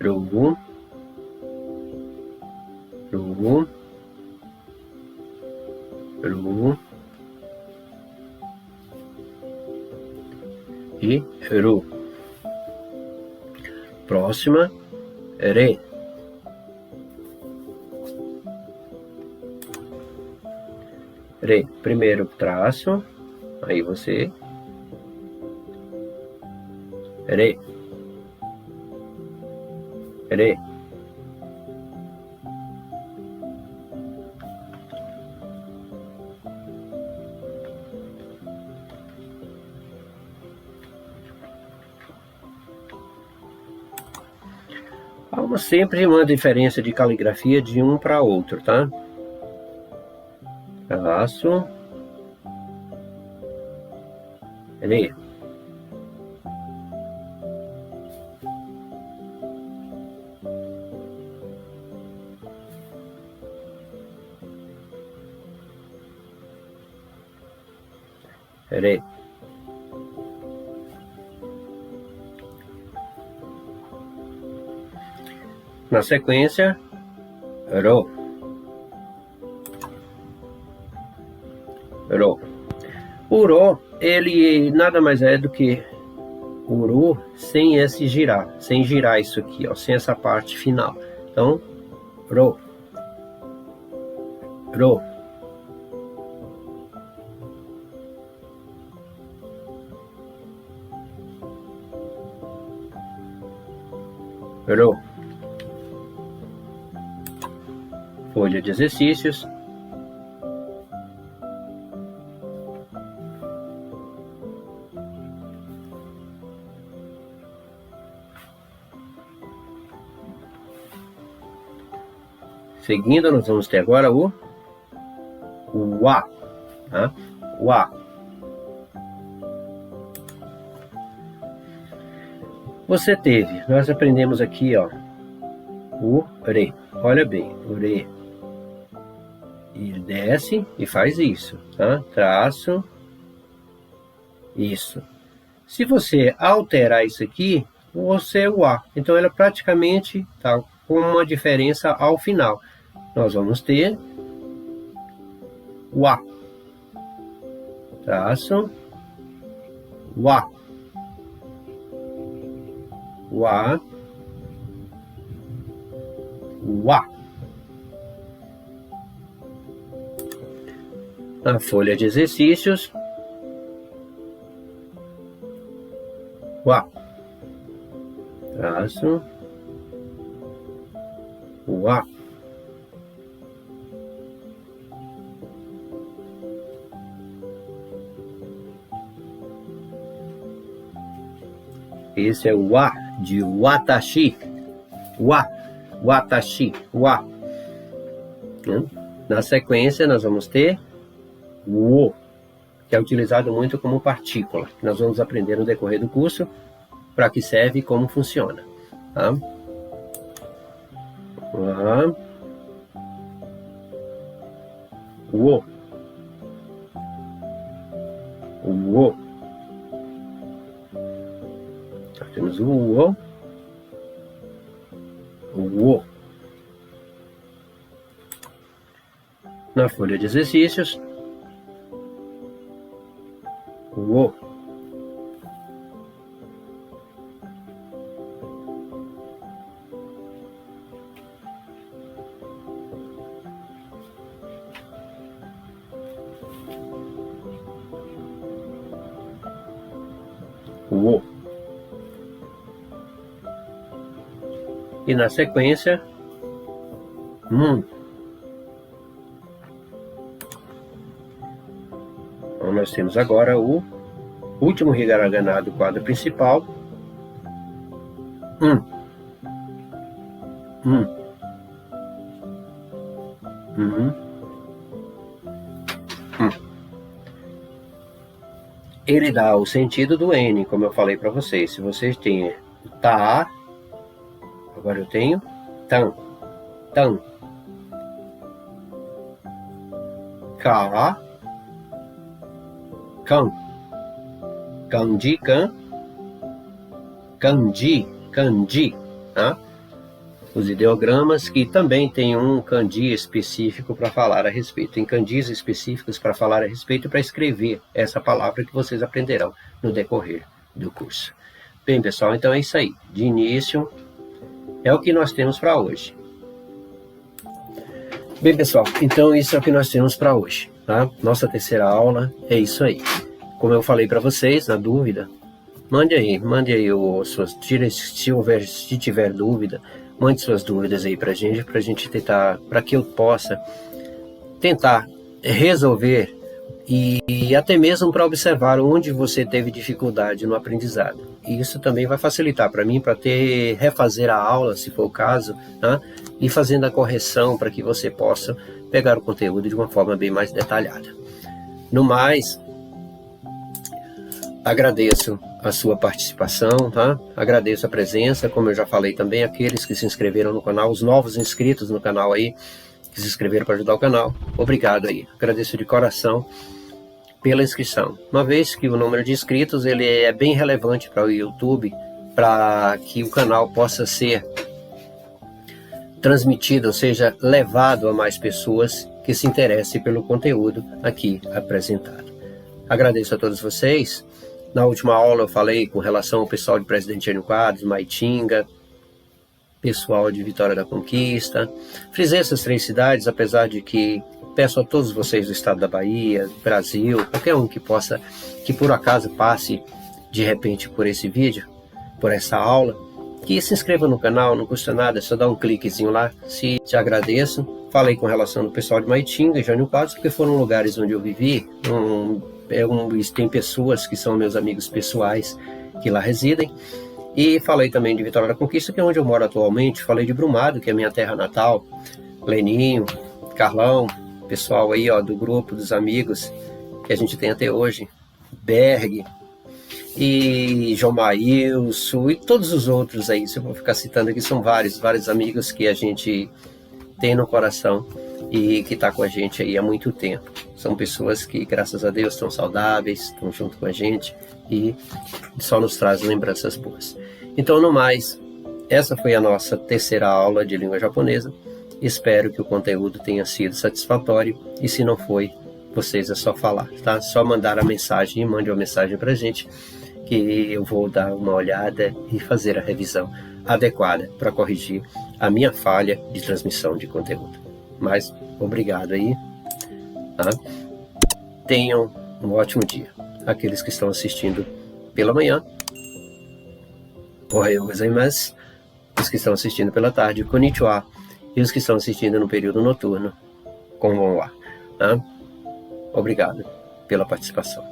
RU. RU. RU. E RU. Próxima, RE. RE, primeiro traço, aí você RE. RE. Há sempre uma diferença de caligrafia de um para outro, tá? Traço. RE. RE. Na sequência, RO. RO. O RO, ele nada mais é do que o RO sem esse girar, sem girar isso aqui, ó, sem essa parte final. Então, RO. RO. RO. Folha de exercícios. Seguindo, nós vamos ter agora o WA, tá? WA. Você teve, nós aprendemos aqui, ó, o RE. Olha bem, o RE. Ele desce e faz isso, tá? Traço. Isso. Se você alterar isso aqui, você é o A. Então, ela praticamente tá com uma diferença ao final. Nós vamos ter o A. Traço. O A. O A. O A. Na folha de exercícios. O A. Traço. O A. Esse é o A de watashi. Wa. Watashi. Wa. Na sequência, nós vamos ter o O, que é utilizado muito como partícula. Nós vamos aprender no decorrer do curso para que serve e como funciona. Tá? O O. O O. Nós temos o O. O O. Na folha de exercícios, o O. O. E na sequência, mun. Então nós temos agora o último hiragana do quadro principal. Ele dá o sentido do N, como eu falei para vocês. Se vocês têm tá, agora eu tenho tan, tan, ka, kan, kanji, kan, kanji, kanji, tá? Os ideogramas, que também tem um kanji específico para falar a respeito. Tem kanjis específicos para falar a respeito e para escrever essa palavra que vocês aprenderão no decorrer do curso. Bem, pessoal, então é isso aí. De início, é o que nós temos para hoje. Bem, pessoal, então isso é o que nós temos para hoje, tá? Nossa terceira aula é isso aí. Como eu falei para vocês, na dúvida, mande aí se tiver dúvida, mande suas dúvidas aí pra gente tentar, para que eu possa tentar resolver e até mesmo para observar onde você teve dificuldade no aprendizado. E isso também vai facilitar para mim, para refazer a aula, se for o caso, né? E fazendo a correção para que você possa pegar o conteúdo de uma forma bem mais detalhada. No mais, agradeço a sua participação, tá? Agradeço a presença, como eu já falei também, aqueles que se inscreveram no canal, os novos inscritos no canal aí, que se inscreveram para ajudar o canal. Obrigado aí, agradeço de coração pela inscrição. Uma vez que o número de inscritos, ele é bem relevante para o YouTube, para que o canal possa ser transmitido, ou seja, levado a mais pessoas que se interessem pelo conteúdo aqui apresentado. Agradeço a todos vocês. Na última aula eu falei com relação ao pessoal de Presidente Jânio Quadros, Maitinga, pessoal de Vitória da Conquista. Frisei essas 3 cidades, apesar de que peço a todos vocês do estado da Bahia, Brasil, qualquer um que possa, que por acaso passe de repente por esse vídeo, por essa aula, que se inscreva no canal, não custa nada, é só dar um cliquezinho lá, se te agradeço. Falei com relação ao pessoal de Maitinga e Jânio Quadros, porque foram lugares onde eu vivi, tem pessoas que são meus amigos pessoais que lá residem. E falei também de Vitória da Conquista, que é onde eu moro atualmente. Falei de Brumado, que é a minha terra natal. Leninho, Carlão, pessoal aí, ó, do grupo dos amigos que a gente tem até hoje. Berg, e João Maílson, e todos os outros aí. Se eu vou ficar citando aqui, são vários amigos que a gente tem no coração e que está com a gente aí há muito tempo. São pessoas que, graças a Deus, estão saudáveis, estão junto com a gente e só nos trazem lembranças boas. Então, no mais, essa foi a nossa terceira aula de língua japonesa. Espero que o conteúdo tenha sido satisfatório e, se não foi, vocês é só falar, tá? Só mandar a mensagem e mande uma mensagem para a gente, que eu vou dar uma olhada e fazer a revisão adequada para corrigir a minha falha de transmissão de conteúdo. Mas, obrigado aí, tá? Tenham um ótimo dia. Aqueles que estão assistindo pela manhã, ohayou gozaimasu. Os que estão assistindo pela tarde, konnichiwa. E os que estão assistindo no período noturno, konbanwa, tá? Obrigado pela participação.